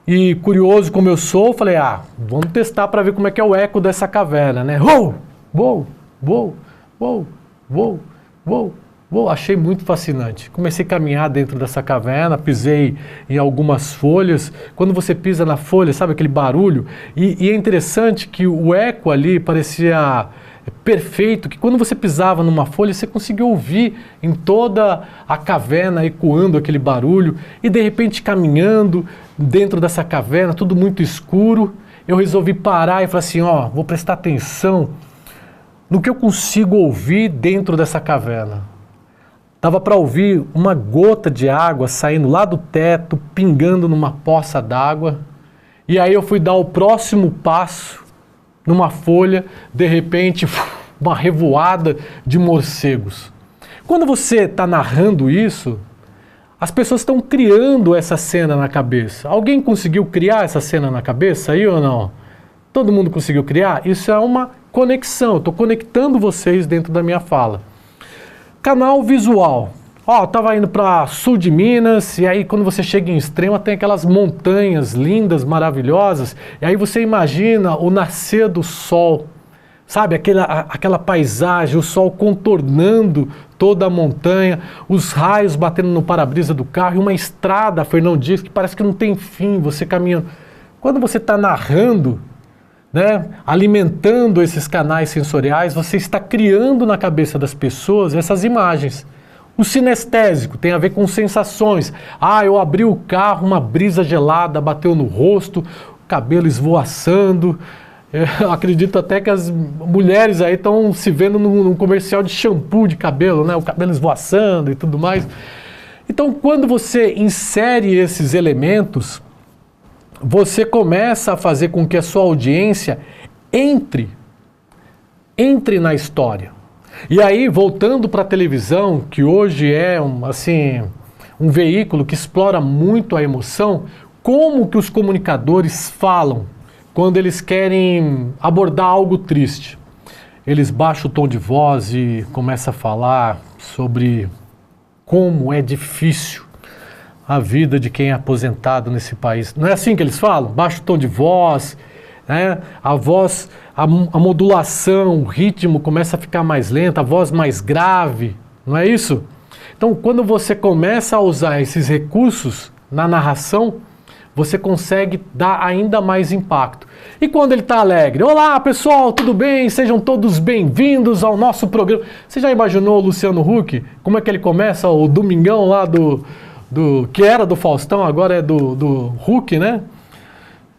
E curioso como eu sou, falei, vamos testar para ver como é que é o eco dessa caverna, né? Uou, uou, uou, uou, uou, uou, uou. Achei muito fascinante. Comecei a caminhar dentro dessa caverna, pisei em algumas folhas. Quando você pisa na folha, sabe aquele barulho? E é interessante que o eco ali parecia perfeito, que quando você pisava numa folha, você conseguia ouvir em toda a caverna ecoando aquele barulho, e de repente caminhando dentro dessa caverna, tudo muito escuro, eu resolvi parar e falar assim, vou prestar atenção no que eu consigo ouvir dentro dessa caverna. Dava para ouvir uma gota de água saindo lá do teto, pingando numa poça d'água, e aí eu fui dar o próximo passo, numa folha, de repente, uma revoada de morcegos. Quando você está narrando isso, as pessoas estão criando essa cena na cabeça. Alguém conseguiu criar essa cena na cabeça aí ou não? Todo mundo conseguiu criar? Isso é uma conexão, eu estou conectando vocês dentro da minha fala. Canal visual. Estava indo para sul de Minas, e aí quando você chega em Extrema tem aquelas montanhas lindas, maravilhosas, e aí você imagina o nascer do sol, sabe, aquela paisagem, o sol contornando toda a montanha, os raios batendo no para-brisa do carro, e uma estrada, Fernão diz, que parece que não tem fim, você caminhando. Quando você está narrando, né, alimentando esses canais sensoriais, você está criando na cabeça das pessoas essas imagens. O sinestésico tem a ver com sensações. Eu abri o carro, uma brisa gelada bateu no rosto, o cabelo esvoaçando. Eu acredito até que as mulheres aí estão se vendo num comercial de shampoo de cabelo, né? O cabelo esvoaçando e tudo mais. Então, quando você insere esses elementos, você começa a fazer com que a sua audiência entre na história. E aí, voltando para a televisão, que hoje é um veículo que explora muito a emoção, como que os comunicadores falam quando eles querem abordar algo triste? Eles baixam o tom de voz e começam a falar sobre como é difícil a vida de quem é aposentado nesse país. Não é assim que eles falam? Baixa o tom de voz, né? A voz, a modulação, o ritmo começa a ficar mais lenta, a voz mais grave, não é isso? Então, quando você começa a usar esses recursos na narração, você consegue dar ainda mais impacto. E quando ele está alegre? Olá, pessoal, tudo bem? Sejam todos bem-vindos ao nosso programa. Você já imaginou o Luciano Huck? Como é que ele começa o Domingão lá que era do Faustão, agora é do Huck, né?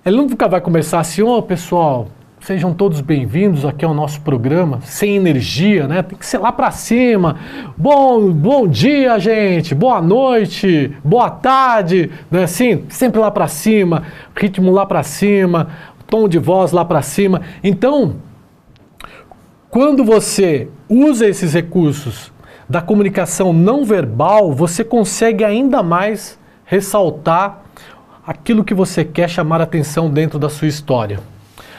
Ele nunca vai começar assim, pessoal, sejam todos bem-vindos aqui ao nosso programa, sem energia, né? Tem que ser lá pra cima. Bom dia, gente. Boa noite. Boa tarde. Não é assim? Sempre lá pra cima. Ritmo lá pra cima. Tom de voz lá pra cima. Então, quando você usa esses recursos da comunicação não verbal, você consegue ainda mais ressaltar aquilo que você quer chamar a atenção dentro da sua história.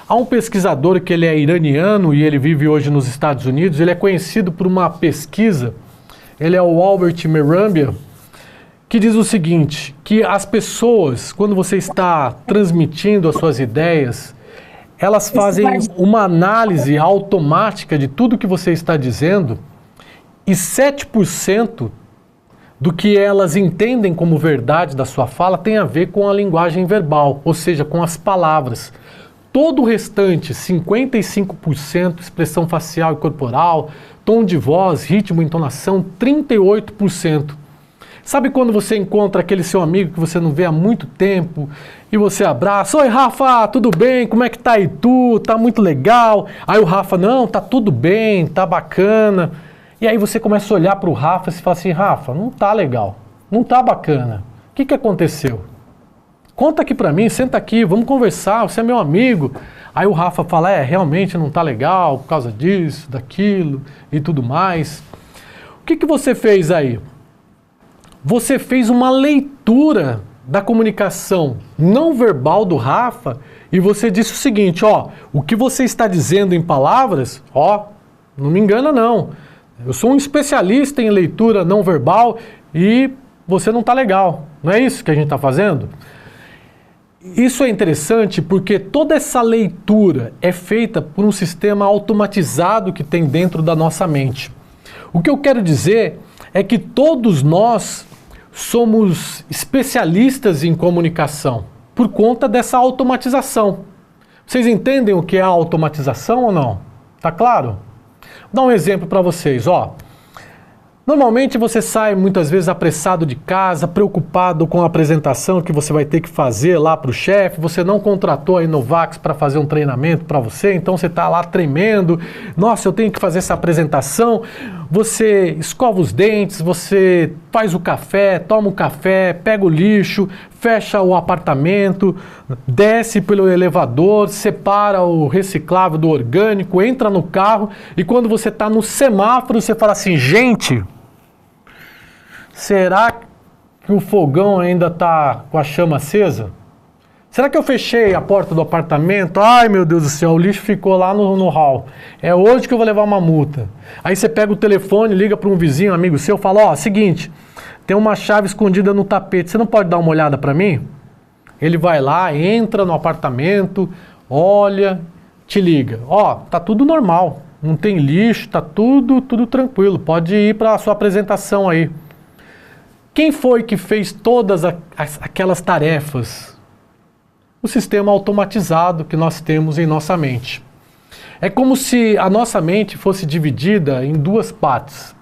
Há um pesquisador que ele é iraniano e ele vive hoje nos Estados Unidos, ele é conhecido por uma pesquisa, ele é o Albert Mehrabian, que diz o seguinte, que as pessoas, quando você está transmitindo as suas ideias, elas fazem uma análise automática de tudo que você está dizendo e 7% do que elas entendem como verdade da sua fala tem a ver com a linguagem verbal, ou seja, com as palavras. Todo o restante, 55%, expressão facial e corporal, tom de voz, ritmo, entonação, 38%. Sabe quando você encontra aquele seu amigo que você não vê há muito tempo e você abraça, oi Rafa, tudo bem? Como é que tá aí tu? Tá muito legal. Aí o Rafa, não, tá tudo bem, tá bacana. E aí você começa a olhar para o Rafa e fala assim, Rafa, não tá legal, não tá bacana. O que aconteceu? Conta aqui pra mim, senta aqui, vamos conversar, você é meu amigo. Aí o Rafa fala, realmente não tá legal por causa disso, daquilo e tudo mais. O que você fez aí? Você fez uma leitura da comunicação não verbal do Rafa e você disse o seguinte, o que você está dizendo em palavras, não me engana não. Eu sou um especialista em leitura não verbal e você não está legal. Não é isso que a gente está fazendo? Isso é interessante porque toda essa leitura é feita por um sistema automatizado que tem dentro da nossa mente. O que eu quero dizer é que todos nós somos especialistas em comunicação por conta dessa automatização. Vocês entendem o que é a automatização ou não? Tá claro? Vou dar um exemplo para vocês, Normalmente você sai muitas vezes apressado de casa, preocupado com a apresentação que você vai ter que fazer lá para o chefe, você não contratou a Inovax para fazer um treinamento para você, então você está lá tremendo, nossa, eu tenho que fazer essa apresentação, você escova os dentes, você faz o café, toma o café, pega o lixo, fecha o apartamento, desce pelo elevador, separa o reciclável do orgânico, entra no carro e quando você está no semáforo você fala assim, gente, será que o fogão ainda está com a chama acesa? Será que eu fechei a porta do apartamento? Ai meu Deus do céu, o lixo ficou lá no hall. É hoje que eu vou levar uma multa. Aí você pega o telefone, liga para um vizinho, um amigo seu, fala, seguinte, tem uma chave escondida no tapete, você não pode dar uma olhada para mim? Ele vai lá, entra no apartamento, olha, te liga. Tá tudo normal, não tem lixo, tá tudo tranquilo, pode ir para a sua apresentação aí. Quem foi que fez todas aquelas tarefas? O sistema automatizado que nós temos em nossa mente. É como se a nossa mente fosse dividida em duas partes.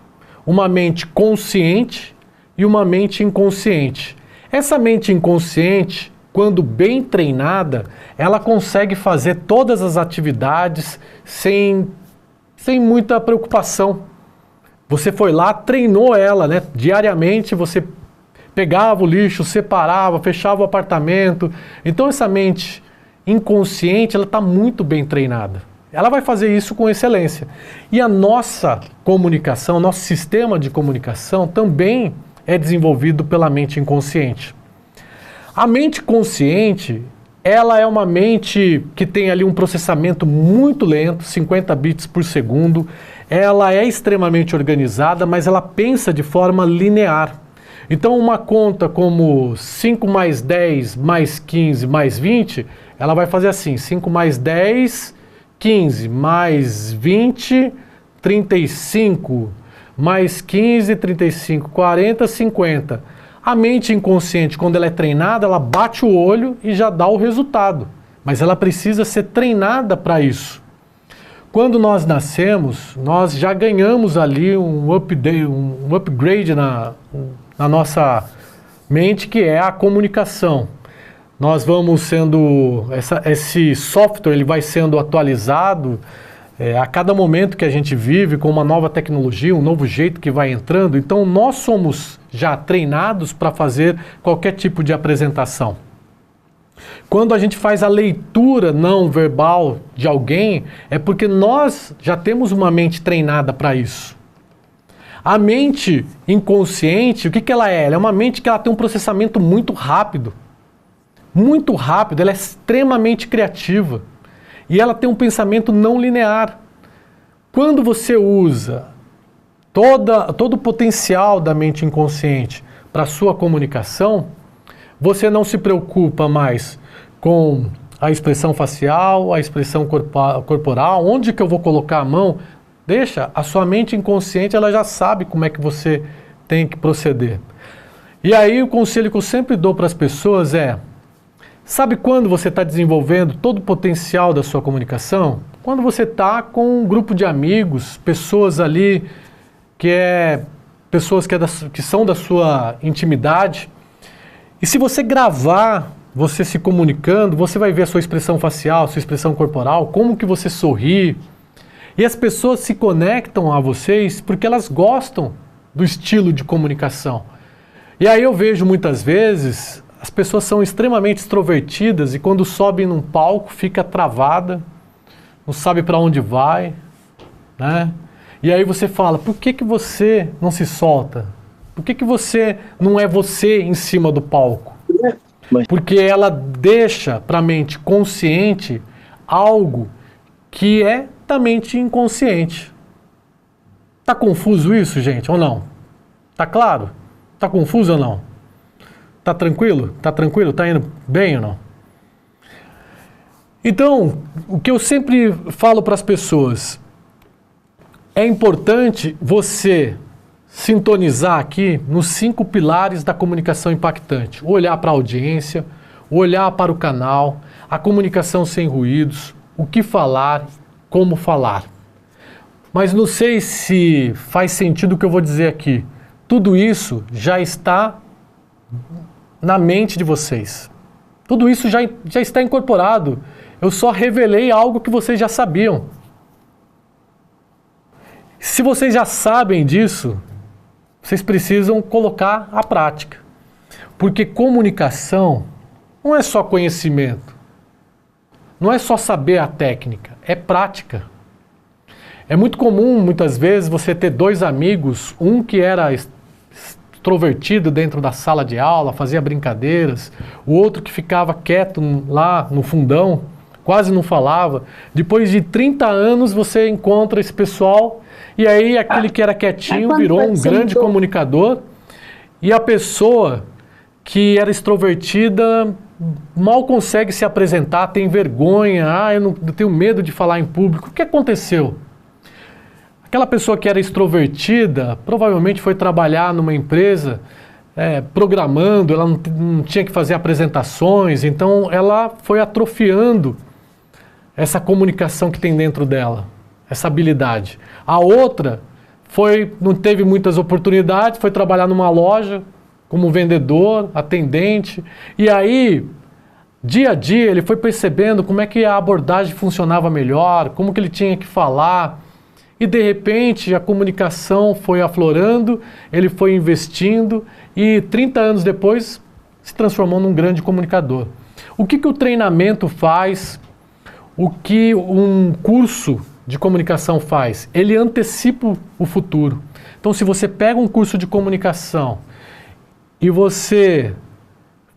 Uma mente consciente e uma mente inconsciente. Essa mente inconsciente, quando bem treinada, ela consegue fazer todas as atividades sem muita preocupação. Você foi lá, treinou ela, né? Diariamente você pegava o lixo, separava, fechava o apartamento. Então essa mente inconsciente, ela está muito bem treinada. Ela vai fazer isso com excelência. E a nossa comunicação, nosso sistema de comunicação também é desenvolvido pela mente inconsciente. A mente consciente, ela é uma mente que tem ali um processamento muito lento, 50 bits por segundo. Ela é extremamente organizada, mas ela pensa de forma linear. Então uma conta como 5 mais 10 mais 15 mais 20, ela vai fazer assim, 5 mais 10, 15 mais 20, 35, mais 15, 35, 40, 50. A mente inconsciente, quando ela é treinada, ela bate o olho e já dá o resultado. Mas ela precisa ser treinada para isso. Quando nós nascemos, nós já ganhamos ali um upgrade na nossa mente, que é a comunicação. Nós vamos sendo, esse software ele vai sendo atualizado a cada momento que a gente vive, com uma nova tecnologia, um novo jeito que vai entrando. Então nós somos já treinados para fazer qualquer tipo de apresentação. Quando a gente faz a leitura não verbal de alguém, é porque nós já temos uma mente treinada para isso. A mente inconsciente, o que ela é? Ela é uma mente que ela tem um processamento muito rápido. Muito rápido, ela é extremamente criativa. E ela tem um pensamento não linear. Quando você usa todo o potencial da mente inconsciente para a sua comunicação, você não se preocupa mais com a expressão facial, a expressão corporal, onde que eu vou colocar a mão. Deixa, a sua mente inconsciente ela já sabe como é que você tem que proceder. E aí o conselho que eu sempre dou para as pessoas é, sabe quando você está desenvolvendo todo o potencial da sua comunicação? Quando você está com um grupo de amigos, pessoas ali pessoas que são da sua intimidade. E se você gravar você se comunicando, você vai ver a sua expressão facial, sua expressão corporal, como que você sorri. E as pessoas se conectam a vocês porque elas gostam do estilo de comunicação. E aí eu vejo muitas vezes as pessoas são extremamente extrovertidas e quando sobem num palco fica travada, não sabe para onde vai, né? E aí você fala, por que que você não se solta? Por que que você não é você em cima do palco? Porque ela deixa para a mente consciente algo que é da mente inconsciente. Tá confuso isso, gente, ou não? Tá claro? Tá confuso ou não? Tá tranquilo? Tá tranquilo? Tá indo bem ou não? Então, o que eu sempre falo para as pessoas, é importante você sintonizar aqui nos 5 pilares da comunicação impactante. O olhar para a audiência, o olhar para o canal, a comunicação sem ruídos, o que falar, como falar. Mas não sei se faz sentido o que eu vou dizer aqui. Tudo isso já está na mente de vocês. Tudo isso já está incorporado. Eu só revelei algo que vocês já sabiam. Se vocês já sabem disso, vocês precisam colocar à prática. Porque comunicação não é só conhecimento. Não é só saber a técnica, é prática. É muito comum, muitas vezes, você ter 2 amigos, um que era extrovertido dentro da sala de aula, fazia brincadeiras, o outro que ficava quieto lá no fundão, quase não falava. Depois de 30 anos você encontra esse pessoal e aí aquele que era quietinho virou um grande comunicador e a pessoa que era extrovertida mal consegue se apresentar, tem vergonha, eu tenho medo de falar em público. O que aconteceu? Aquela pessoa que era extrovertida provavelmente foi trabalhar numa empresa programando, ela não tinha que fazer apresentações, então ela foi atrofiando essa comunicação que tem dentro dela, essa habilidade. A outra não teve muitas oportunidades, foi trabalhar numa loja como vendedor, atendente, e aí, dia a dia, ele foi percebendo como é que a abordagem funcionava melhor, como que ele tinha que falar, e de repente a comunicação foi aflorando, ele foi investindo, e 30 anos depois se transformou num grande comunicador. O que o treinamento faz? O que um curso de comunicação faz? Ele antecipa o futuro. Então, se você pega um curso de comunicação e você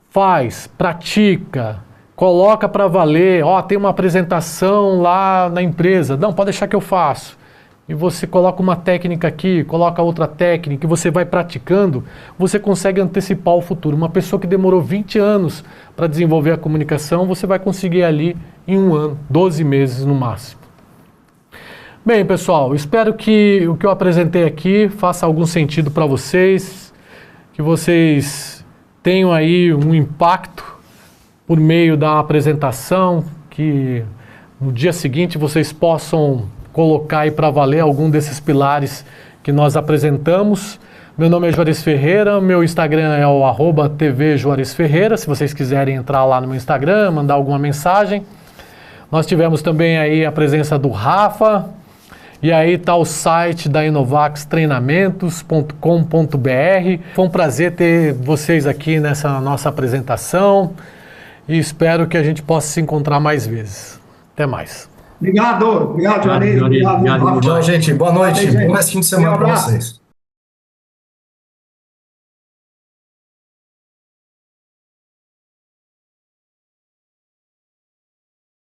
faz, pratica, coloca para valer, tem uma apresentação lá na empresa, não, pode deixar que eu faço. E você coloca uma técnica aqui, coloca outra técnica, e você vai praticando, você consegue antecipar o futuro. Uma pessoa que demorou 20 anos para desenvolver a comunicação, você vai conseguir ali em 1 ano, 12 meses no máximo. Bem, pessoal, espero que o que eu apresentei aqui faça algum sentido para vocês, que vocês tenham aí um impacto por meio da apresentação, que no dia seguinte vocês possam colocar aí para valer algum desses pilares que nós apresentamos. Meu nome é Juarez Ferreira, meu Instagram é o @tvjuarezferreira, se vocês quiserem entrar lá no meu Instagram, mandar alguma mensagem. Nós tivemos também aí a presença do Rafa, e aí está o site da inovaxtreinamentos.com.br. Foi um prazer ter vocês aqui nessa nossa apresentação e espero que a gente possa se encontrar mais vezes. Até mais. Obrigado, Juarez. Obrigado, gente. Boa noite. Bom fim de semana para vocês.